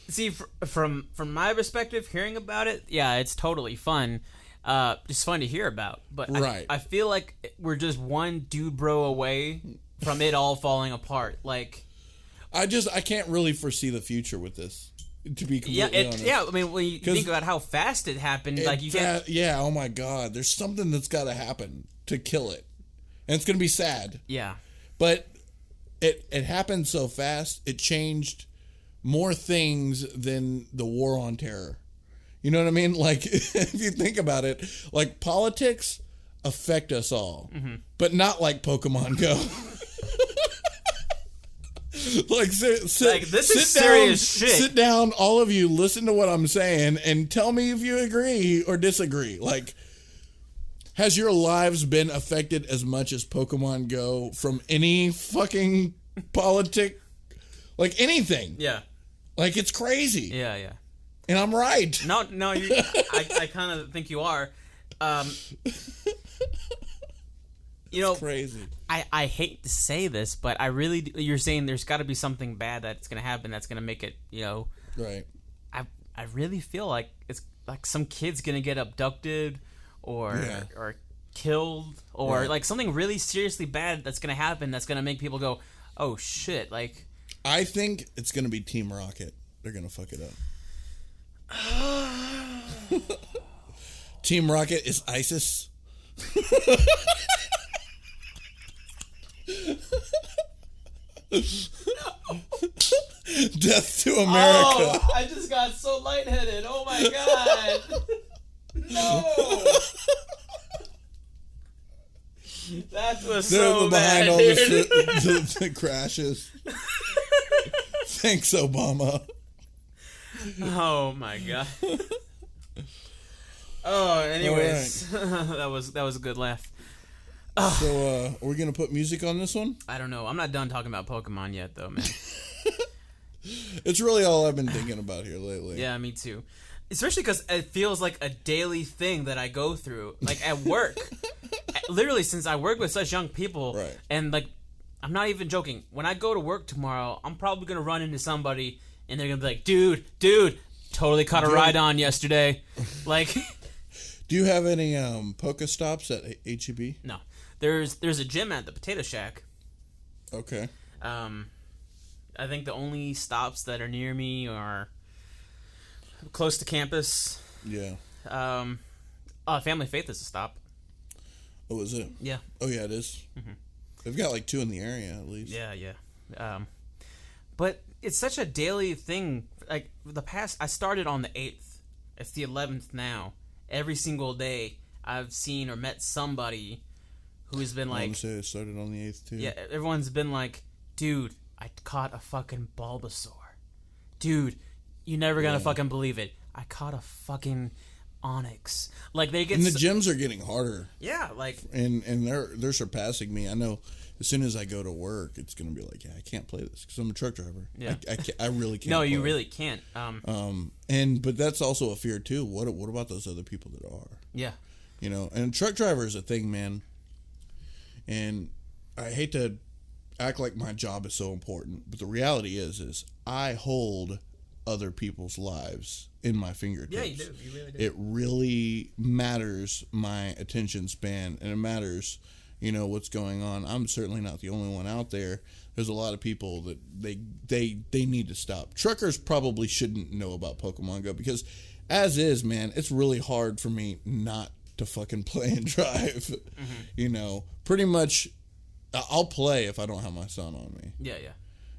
See, from my perspective, hearing about it, yeah, it's totally fun. It's fun to hear about. But I feel like we're just one dude bro away from it all falling apart. Like, I can't really foresee the future with this, to be completely honest. Yeah, I mean, when you think about how fast it happened, like you can't... Yeah, oh my God. There's something that's got to happen to kill it. And it's going to be sad. Yeah. But it happened so fast, it changed more things than the war on terror. You know what I mean? Like, if you think about it, like, politics affect us all. Mm-hmm. But not like Pokemon Go. Like, this is serious shit. Sit down, all of you, listen to what I'm saying, and tell me if you agree or disagree. Like, has your lives been affected as much as Pokemon Go from any fucking politic? Like, anything. Yeah. Like, it's crazy. Yeah, yeah. And I'm right. No, I kind of think you are. You know, crazy. I hate to say this, but I really, you're saying there's got to be something bad that's going to happen that's going to make it, you know. Right. I really feel like it's like some kid's going to get abducted or killed or like something really seriously bad that's going to happen that's going to make people go, oh shit, like. I think it's going to be Team Rocket. They're going to fuck it up. Team Rocket is ISIS. Death to America. Oh, I just got so lightheaded. Oh my god. No. That was so behind bad, all dude. the crashes. Thanks, Obama. Oh my god. Oh, anyways, right. that was a good laugh. So, are we gonna put music on this one? I don't know. I'm not done talking about Pokemon yet, though, man. It's really all I've been thinking about here lately. Yeah, me too. Especially because it feels like a daily thing that I go through, like at work. Literally, since I work with such young people, right. And like, I'm not even joking. When I go to work tomorrow, I'm probably gonna run into somebody, and they're gonna be like, "Dude, totally caught a ride on yesterday." Like, do you have any Pokestops at HEB? No. There's a gym at the Potato Shack. Okay. I think the only stops that are near me are close to campus. Yeah. Family Faith is a stop. Oh, is it? Yeah. Oh, yeah, it is. Mm-hmm. They've got like 2 in the area at least. Yeah, yeah. But it's such a daily thing. Like I started on the 8th. It's the 11th now. Every single day, I've seen or met somebody who's been like... say it started on the 8th, too. Yeah, everyone's been like, dude, I caught a fucking Bulbasaur. Dude, you're never gonna fucking believe it. I caught a fucking onyx. Like they get and the gyms are getting harder. Yeah, like and they're surpassing me. I know as soon as I go to work, it's gonna be like, yeah, I can't play this because I'm a truck driver. Yeah, I really can't. No, you really can't. But that's also a fear too. What about those other people that are? Yeah, you know, and truck driver is a thing, man. And I hate to act like my job is so important, but the reality is I hold other people's lives in my fingertips. Yeah, you do. You really do. It really matters, my attention span, and it matters, you know, what's going on. I'm certainly not the only one out there. There's a lot of people that they need to stop. Truckers probably shouldn't know about Pokemon Go because, as is, man, it's really hard for me not to fucking play and drive. Mm-hmm. You know, pretty much, I'll play if I don't have my son on me. Yeah.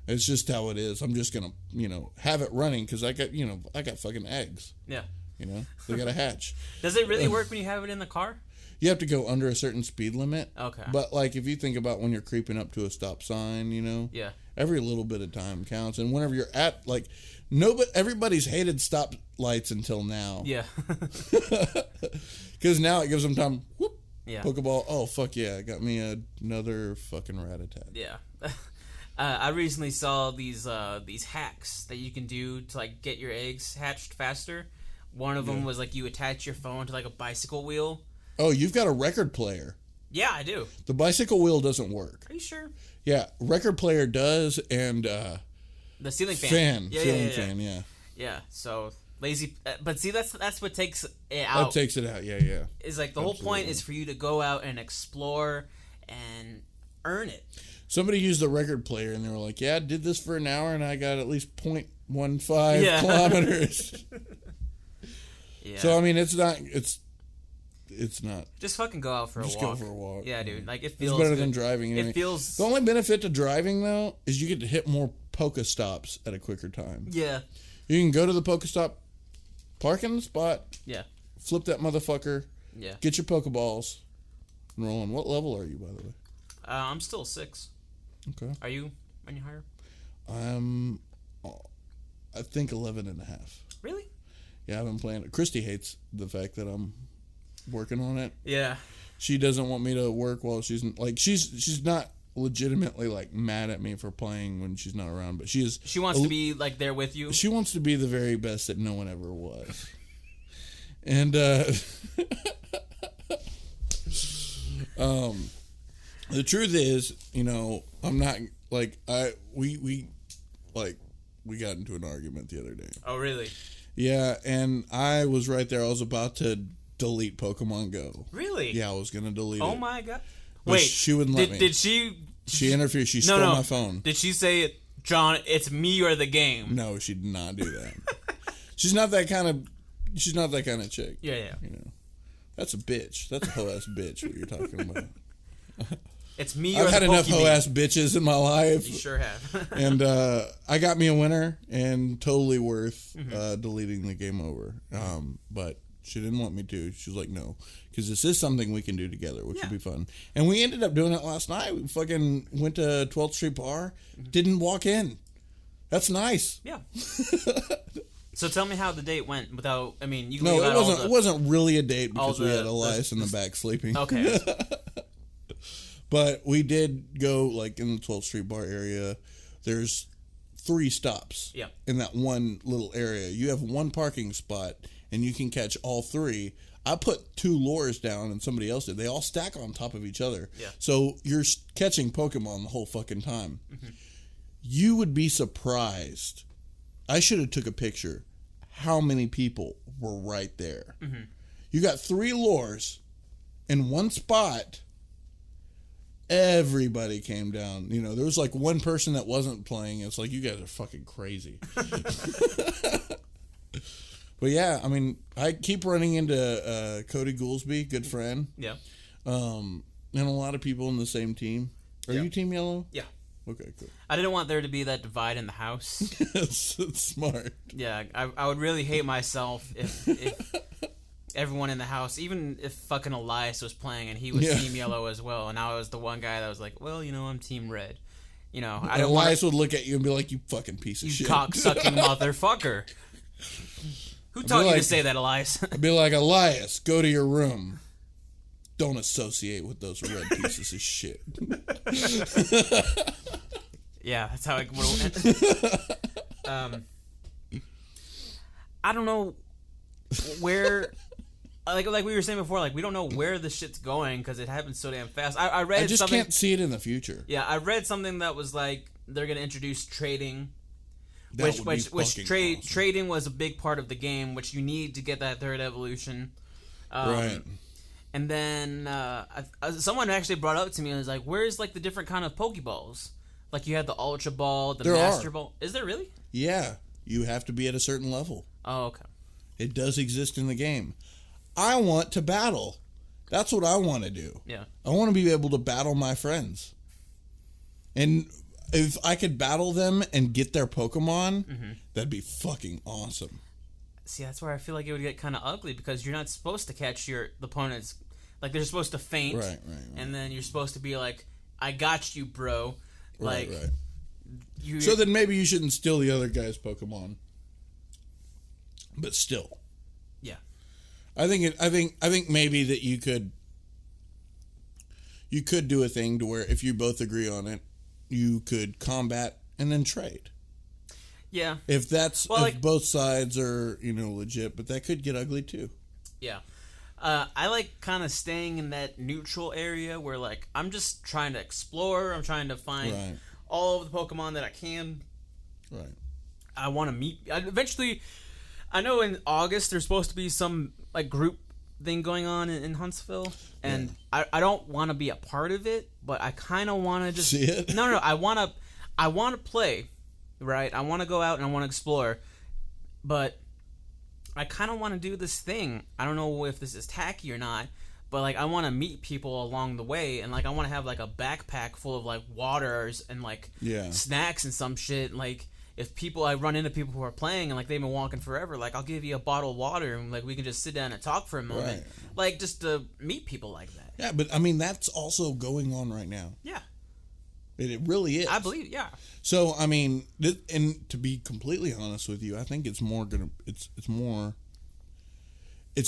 It's just how it is. I'm just gonna, you know, have it running because I got fucking eggs. Yeah. You know, they got to hatch. Does it really work when you have it in the car? You have to go under a certain speed limit. Okay. But like, if you think about when you're creeping up to a stop sign, you know, yeah, every little bit of time counts. And whenever you're at like, everybody's hated stop lights until now. Yeah. Because now it gives them time. Whoop. Yeah. Pokeball. Oh fuck yeah! It got me another fucking rat attack. Yeah. I recently saw these hacks that you can do to like get your eggs hatched faster. One of them was like you attach your phone to like a bicycle wheel. Oh, you've got a record player. Yeah, I do. The bicycle wheel doesn't work. Are you sure? Yeah, record player does, and the ceiling fan. Ceiling fan. Yeah. Yeah. So lazy, but see that's what takes it out. That takes it out. Yeah. Is like the whole point is for you to go out and explore and earn it. Somebody used the record player and they were like, "Yeah, I did this for an hour and I got at least 0.15 kilometers." Yeah. So I mean, it's not. Just fucking go out for a walk. Just go for a walk. Yeah, dude. Like it feels. It's better good. than driving. Anyway. It feels. The only benefit to driving though is you get to hit more Pokestops at a quicker time. Yeah. You can go to the Pokestop, park in the spot. Yeah. Flip that motherfucker. Yeah. Get your Pokeballs. And roll on. What level are you, by the way? I'm still 6. Okay. Are you any higher? I think 11 and a half. Really? Yeah, I've been playing it. Christy hates the fact that I'm working on it. Yeah. She doesn't want me to work while she's not legitimately like mad at me for playing when she's not around, but she wants to be like there with you. She wants to be the very best that no one ever was. And the truth is, you know, I'm not like we got into an argument the other day. Oh, really? Yeah, and I was right there. I was about to delete Pokemon Go. Really? Yeah, I was going to delete it. Oh my god. But wait, she wouldn't let me. Did she? She interfered. She stole my phone. Did she say, "John, it's me or the game"? No, she did not do that. She's not that kind of chick. Yeah. You know, that's a bitch. That's a hoe ass bitch. What you're talking about? It's me or I've had the enough Pokemon. hoe ass bitches in my life. You sure have. And I got me a winner, and totally worth deleting the game over. But she didn't want me to. She was like, no, because this is something we can do together, which would be fun. And we ended up doing it last night. We fucking went to 12th Street Bar, didn't walk in. That's nice. Yeah. So tell me how the date went without, I mean, you can No, leave it out wasn't. all the, It wasn't really a date because we the- had Elias in the back sleeping. Okay. But we did go like in the 12th Street Bar area. There's 3 stops. Yeah. In that one little area, you have one parking spot, and you can catch all 3. I put 2 lures down, and somebody else did. They all stack on top of each other. Yeah. So you're catching Pokemon the whole fucking time. Mm-hmm. You would be surprised. I should have took a picture. How many people were right there? Mm-hmm. You got 3 lures in one spot. Everybody came down. You know, there was like one person that wasn't playing. It's like, you guys are fucking crazy. But yeah, I mean, I keep running into Cody Goolsby, good friend. Yeah. And a lot of people in the same team. Are you Team Yellow? Yeah. Okay, cool. I didn't want there to be that divide in the house. It's smart. Yeah, I would really hate myself if everyone in the house, even if fucking Elias was playing and he was Team Yellow as well, and I was the one guy that was like, well, you know, I'm Team Red. You know, I don't want Elias would look at you and be like, you fucking piece of shit. You cock-sucking motherfucker. Who taught you to say that, Elias? I'd be like, Elias, go to your room. Don't associate with those red pieces of shit. Yeah, that's how it would end. I don't know where... Like we were saying before, like we don't know where the shit's going because it happens so damn fast. I read I just something, can't see it in the future. Yeah, I read something that was like they're gonna introduce trading, That trading was a big part of the game, which you need to get that third evolution. Right. And then someone actually brought up to me and was like, "Where's like the different kind of Pokeballs? Like you had the Ultra Ball, the Master Ball. Is there really? Yeah, you have to be at a certain level. Oh, okay. It does exist in the game. I want to battle. That's what I want to do. Yeah. I want to be able to battle my friends. And if I could battle them and get their Pokemon, that'd be fucking awesome. See, that's where I feel like it would get kind of ugly because you're not supposed to catch the opponents. Like, they're supposed to faint. Right. And then you're supposed to be like, I got you, bro. Like, right. So then maybe you shouldn't steal the other guy's Pokemon. But still. Yeah. I think maybe that you could do a thing to where if you both agree on it, you could combat and then trade. Yeah. If both sides are, legit, but that could get ugly too. Yeah. I like kind of staying in that neutral area where like I'm just trying to explore, I'm trying to find all of the Pokemon that I can. Right. I want to meet eventually. I know in August there's supposed to be some like group thing going on in Huntsville, and I don't want to be a part of it, but I kind of want to just see it. No, I want to play, right? I want to go out and I want to explore, but I kind of want to do this thing. I don't know if this is tacky or not, but like I want to meet people along the way, and like I want to have like a backpack full of like waters and like snacks and some shit, like. If I run into people who are playing and like they've been walking forever, like I'll give you a bottle of water and like we can just sit down and talk for a moment, like just to meet people like that. Yeah, but I mean that's also going on right now. Yeah, it really is. I believe. Yeah. So I mean, and to be completely honest with you, I think it's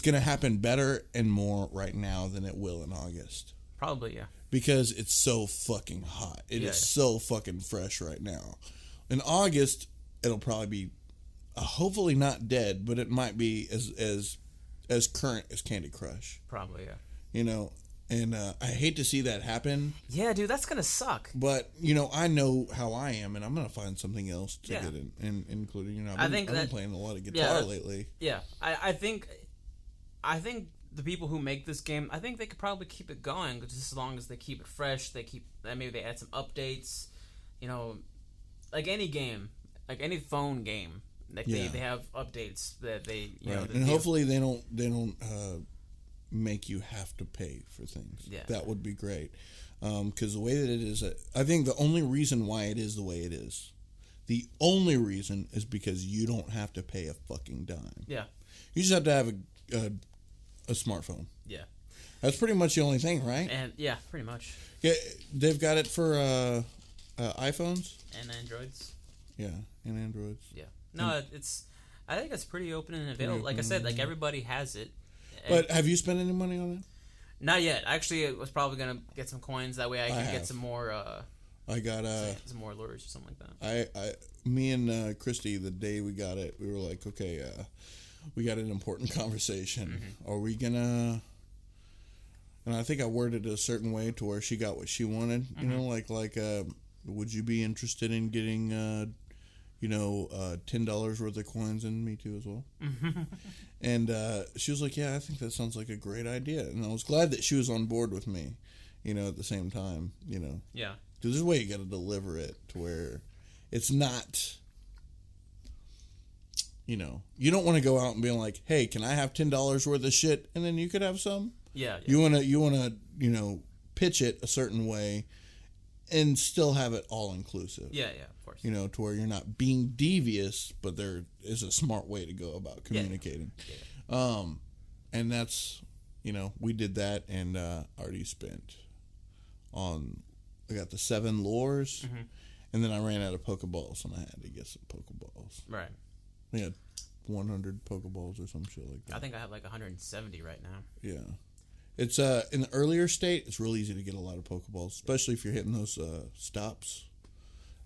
gonna happen better and more right now than it will in August. Probably, yeah. Because it's so fucking hot. It is so fucking fresh right now. In August, it'll probably be hopefully not dead, but it might be as current as Candy Crush. Probably, yeah. And I hate to see that happen. Yeah, dude, that's gonna suck. But I know how I am, and I'm gonna find something else to get in, including I've been playing a lot of guitar lately. Yeah, I think the people who make this game, I think they could probably keep it going just as long as they keep it fresh. Maybe they add some updates. Like any game, like any phone game, like they have updates that they and hopefully they don't make you have to pay for things. Yeah, that would be great. Because the way that it is, I think the only reason why it is the way it is, the only reason is because you don't have to pay a fucking dime. Yeah, you just have to have a smartphone. Yeah, that's pretty much the only thing, right? And yeah, pretty much. Yeah, they've got it for iPhones and Androids. Yeah, and Androids. Yeah, no, I think it's pretty open and available. Like I said, like everybody has it. But have you spent any money on it? Not yet. Actually, I was probably gonna get some coins. That way, I can get some more. I got some more lures or something like that. Me and Christy, the day we got it, we were like, okay, we got an important conversation. Mm-hmm. Are we gonna? And I think I worded it a certain way to where she got what she wanted. Mm-hmm. Would you be interested in getting, $10 worth of coins? And me too as well. Mm-hmm. And she was like, yeah, I think that sounds like a great idea. And I was glad that she was on board with me, at the same time, Yeah. Because there's a way you got to deliver it to where it's not, you don't want to go out and be like, hey, can I have $10 worth of shit? And then you could have some. Yeah. You want to, pitch it a certain way and still have it all inclusive. Yeah, of course. To where you're not being devious, but there is a smart way to go about communicating. Yeah. And that's, we did that and already spent I got the 7 lures, mm-hmm. and then I ran out of Pokeballs and I had to get some Pokeballs. Right. We had 100 Pokeballs or some shit like that. I think I have like 170 right now. Yeah. It's in the earlier state, it's real easy to get a lot of Pokeballs, especially if you're hitting those stops.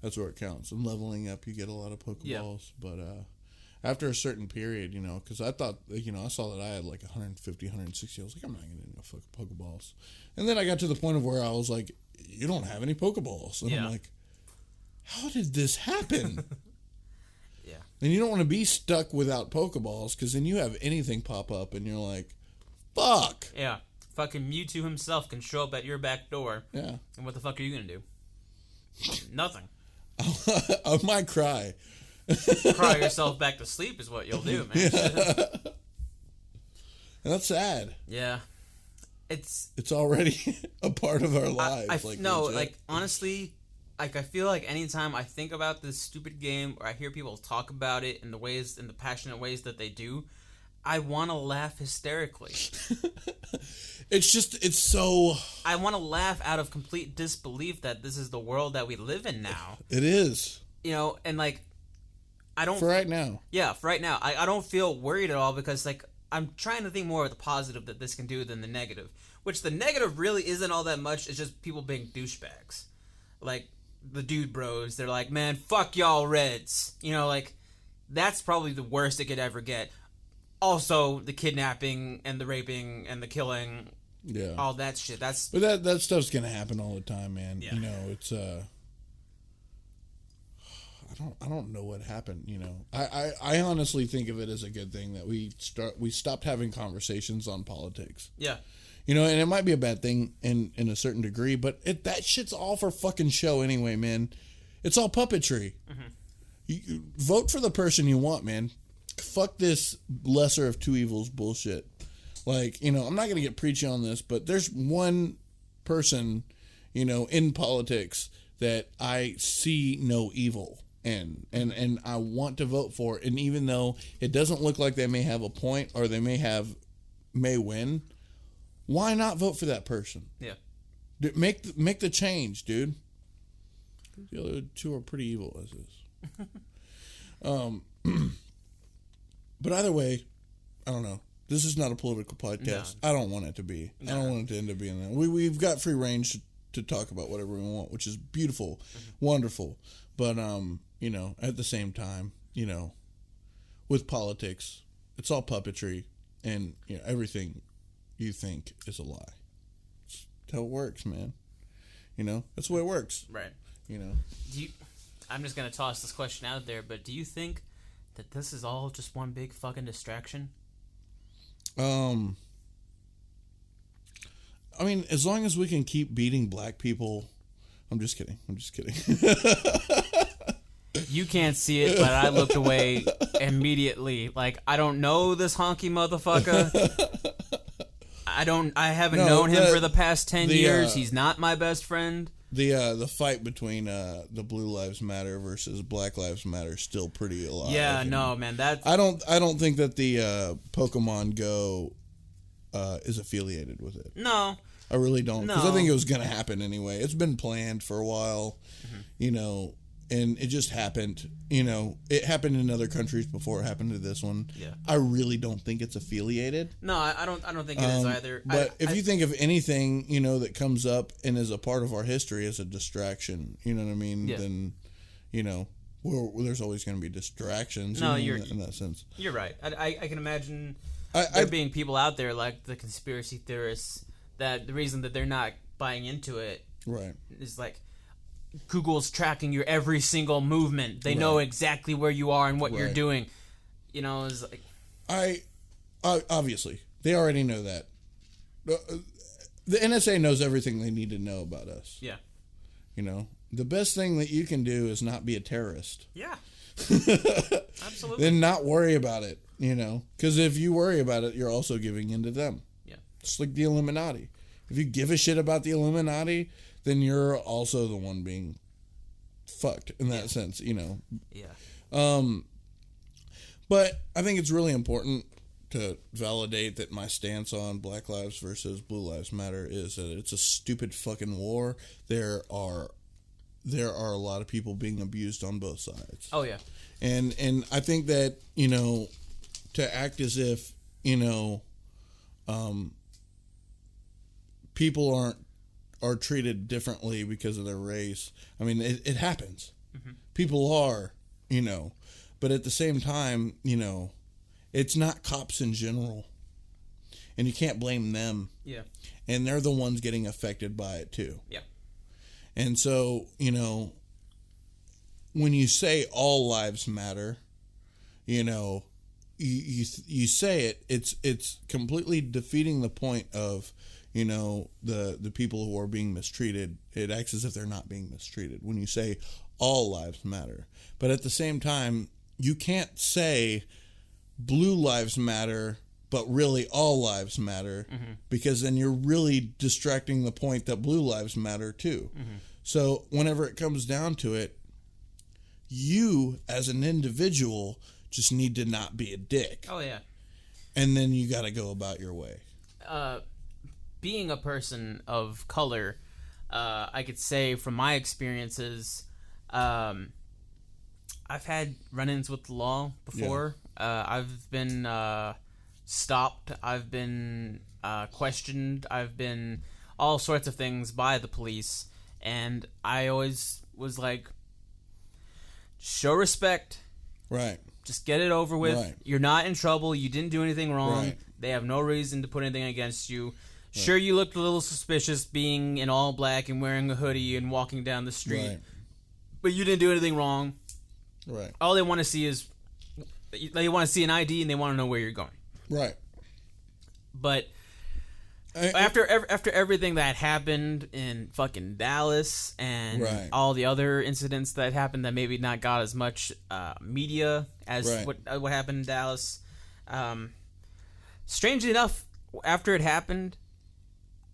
That's where it counts. And leveling up, you get a lot of Pokeballs. Yeah. But after a certain period, you know, because I thought, you know, I saw that I had like 150, 160. I was like, I'm not going to get enough Pokeballs. And then I got to the point of where I was like, you don't have any Pokeballs. And I'm like, how did this happen? Yeah. And you don't want to be stuck without Pokeballs, because then you have anything pop up and you're like, fuck. Yeah. Fucking Mewtwo himself can show up at your back door. Yeah. And what the fuck are you going to do? Nothing. I might cry. Cry yourself back to sleep is what you'll do, man. Yeah. And that's sad. Yeah. It's already a part of our lives. Honestly, like, I feel like anytime I think about this stupid game, or I hear people talk about it in the passionate ways that they do, I want to laugh hysterically. It's so... I want to laugh out of complete disbelief that this is the world that we live in now. It is. You know, and like, I don't... For right now. Yeah, for right now. I don't feel worried at all, because like, I'm trying to think more of the positive that this can do than the negative. Which the negative really isn't all that much. It's just people being douchebags. Like, the dude bros, they're like, man, fuck y'all Reds. You know, like, that's probably the worst it could ever get. Also, the kidnapping and the raping and the killing, all that shit. But that stuff's gonna happen all the time, man. Yeah. You know, it's I don't know what happened. You know, I honestly think of it as a good thing that we stopped having conversations on politics. Yeah. You know, and it might be a bad thing in a certain degree, but that shit's all for fucking show anyway, man. It's all puppetry. Mm-hmm. You vote for the person you want, man. Fuck this lesser of two evils bullshit. Like, you know, I'm not going to get preachy on this, but there's one person, you know, in politics that I see no evil in, and I want to vote for. And even though it doesn't look like they may have a point, or they may win, why not vote for that person? Yeah. Make the change, dude. The other two are pretty evil as is. But either way, I don't know. This is not a political podcast. No. I don't want it to be. No. I don't want it to end up being that. We've got free range to talk about whatever we want, which is beautiful, wonderful. But you know, at the same time, you know, with politics, it's all puppetry, and you know, everything you think is a lie. That's how it works, man. You know, that's the way it works. Right. You know. I'm just gonna toss this question out there, but do you think that this is all just one big fucking distraction? I mean, as long as we can keep beating black people. I'm just kidding. You can't see it, but I looked away immediately. Like, I don't know this honky motherfucker. I haven't known him for the past 10 years. He's not my best friend. The fight between the Blue Lives Matter versus Black Lives Matter is still pretty alive. Yeah, no, man. I don't think that the Pokemon Go is affiliated with it. No. I really don't. Because I think it was going to happen anyway. It's been planned for a while, you know, and it just happened. You know, it happened in other countries before it happened to this one. Yeah. I really don't think it's affiliated. No, I don't think it is either. But if you think of anything, you know, that comes up and is a part of our history as a distraction, you know what I mean? Yeah. Then, you know, there's always going to be distractions. No, in that sense. You're right. I can imagine there being people out there like the conspiracy theorists that the reason that they're not buying into it is like Google's tracking your every single movement. They know exactly where you are and what you're doing. You know, it's like I obviously they already know that. The NSA knows everything they need to know about us. Yeah. You know, the best thing that you can do is not be a terrorist. Yeah. Absolutely. Then not worry about it, you know, because if you worry about it, you're also giving in to them. It's like the Illuminati. If you give a shit about the Illuminati, then you're also the one being fucked in that sense, you know. Yeah. But I think it's really important to validate that my stance on Black Lives versus Blue Lives Matter is that it's a stupid fucking war. There are a lot of people being abused on both sides. Oh yeah. And I think that, you know, to act as if, people are treated differently because of their race. I mean, it happens. Mm-hmm. People are, but at the same time, it's not cops in general. And you can't blame them. Yeah. And they're the ones getting affected by it too. Yeah. And so, when you say all lives matter, you say it's completely defeating the point of, the people who are being mistreated. It acts as if they're not being mistreated when you say all lives matter. But at the same time, you can't say blue lives matter, but really all lives matter, because then you're really distracting the point that blue lives matter too. Mm-hmm. So whenever it comes down to it, you as an individual just need to not be a dick. Oh, yeah. And then you got to go about your way. Being a person of color, I could say from my experiences, I've had run-ins with the law before. Yeah. I've been stopped. I've been questioned. I've been all sorts of things by the police. And I always was like, show respect. Right. Just get it over with. Right. You're not in trouble. You didn't do anything wrong. Right. They have no reason to put anything against you. Right. Sure, you looked a little suspicious being in all black and wearing a hoodie and walking down the street. Right. But you didn't do anything wrong. Right. All they want to see is they want to see an ID and they want to know where you're going. Right. But after everything that happened in fucking Dallas and right. all the other incidents that happened that maybe not got as much media as right. what happened in Dallas, strangely enough, after it happened,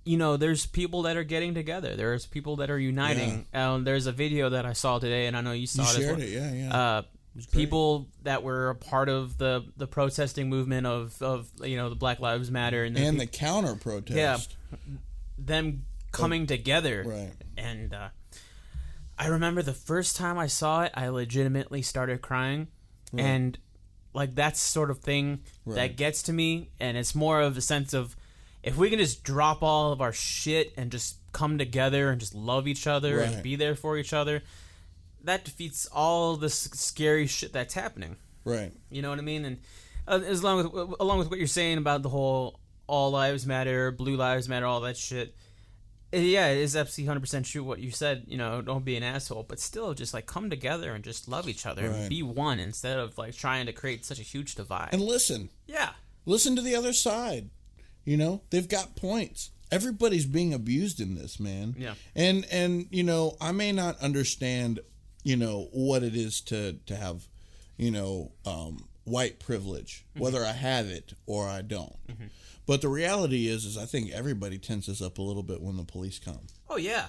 there's people that are getting together. There's people that are uniting. Yeah. There's a video that I saw today, and I know you saw it. You shared it, yeah. People that were a part of the protesting movement of the Black Lives Matter and the counter protest. Yeah, them coming together. Right. And I remember the first time I saw it, I legitimately started crying, right. And like that's the sort of thing right. that gets to me, and it's more of a sense of if we can just drop all of our shit and just come together and just love each other right. and be there for each other. That defeats all this scary shit that's happening. Right. You know what I mean? And along with what you're saying about the whole all lives matter, blue lives matter, all that shit. Yeah, it is absolutely 100% true what you said. Don't be an asshole, but still, just like come together and just love each other right. and be one instead of like trying to create such a huge divide. And listen. Yeah. Listen to the other side. They've got points. Everybody's being abused in this, man. Yeah. And I may not understand what it is to have, white privilege, mm-hmm. whether I have it or I don't. Mm-hmm. But the reality is I think everybody tenses up a little bit when the police come. Oh, yeah.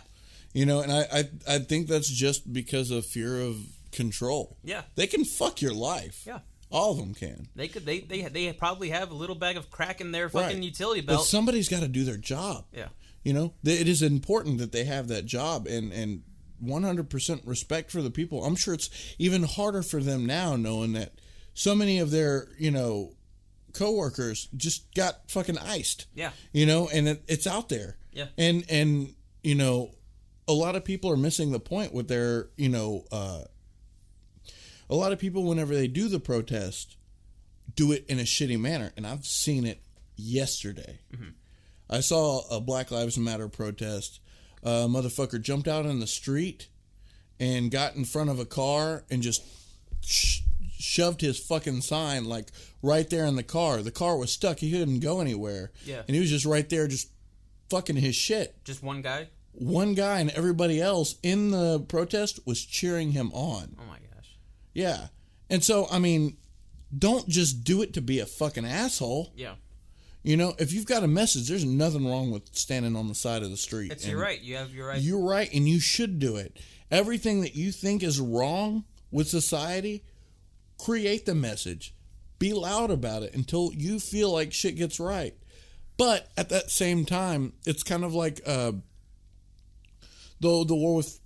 And I think that's just because of fear of control. Yeah. They can fuck your life. Yeah. All of them can. They could. They probably have a little bag of crack in their fucking right. utility belt. But somebody's got to do their job. Yeah. It is important that they have that job and 100% respect for the people. I'm sure it's even harder for them now knowing that so many of their, coworkers just got fucking iced. Yeah. And it's out there. Yeah. And a lot of people are missing the point with their, a lot of people, whenever they do the protest, do it in a shitty manner. And I've seen it yesterday. Mm-hmm. I saw a Black Lives Matter protest. A motherfucker jumped out in the street and got in front of a car and just shoved his fucking sign like right there in the car. The car was stuck. He couldn't go anywhere. Yeah. And he was just right there just fucking his shit. Just one guy? One guy, and everybody else in the protest was cheering him on. Oh my gosh. Yeah. And so, I mean, don't just do it to be a fucking asshole. Yeah. If you've got a message, there's nothing wrong with standing on the side of the street. It's your right. You have your right. You're right, and you should do it. Everything that you think is wrong with society, create the message. Be loud about it until you feel like shit gets right. But at that same time, it's kind of like the war with,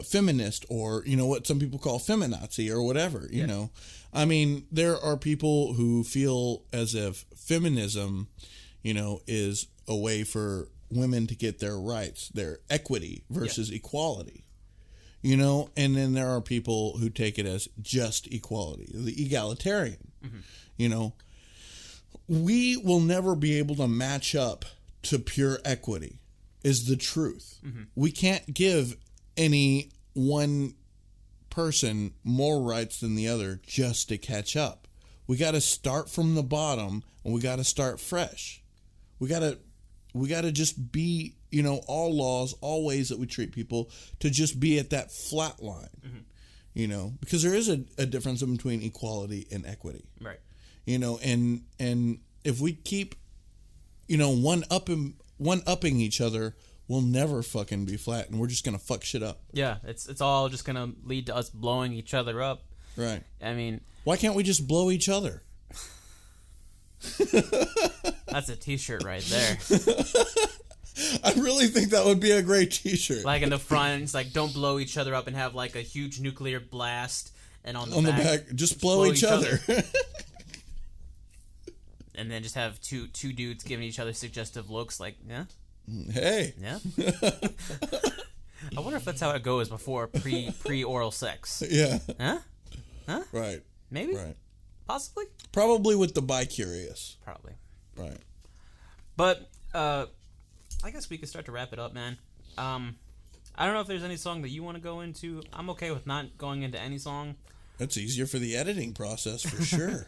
feminist or, what some people call feminazi or whatever, you know. I mean, there are people who feel as if feminism, is a way for women to get their rights, their equity versus equality. And then there are people who take it as just equality, the egalitarian. We will never be able to match up to pure equity, is the truth. We can't give any one person more rights than the other just to catch up. We got to start from the bottom, and we got to start fresh. We got to just be, all laws, all ways that we treat people to just be at that flat line, because there is a difference between equality and equity. Right. And if we keep, one-upping each other, we'll never fucking be flat, and we're just gonna fuck shit up. Yeah, it's all just gonna lead to us blowing each other up. Right. I mean, why can't we just blow each other? That's a t-shirt right there. I really think that would be a great t-shirt. Like in the front, it's like, don't blow each other up, and have like a huge nuclear blast, and on the back, just blow each other. And then just have two dudes giving each other suggestive looks, like, yeah. Hey. Yeah. I wonder if that's how it goes before pre-oral sex. Yeah. Huh? Right. Maybe? Right. Possibly? Probably with the bi-curious. Probably. Right. But I guess we could start to wrap it up, man. I don't know if there's any song that you want to go into. I'm okay with not going into any song. That's easier for the editing process, for sure.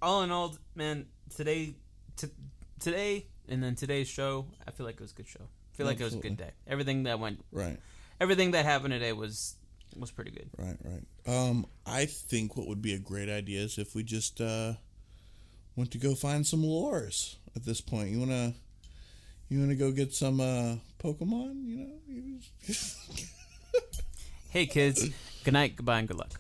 All in all, man, today, and then today's show, I feel like it was a good show. I feel like it was a good day. Everything that happened today was pretty good. Right. I think what would be a great idea is if we just went to go find some lures at this point. You wanna go get some Pokemon? Hey kids, good night, goodbye, and good luck.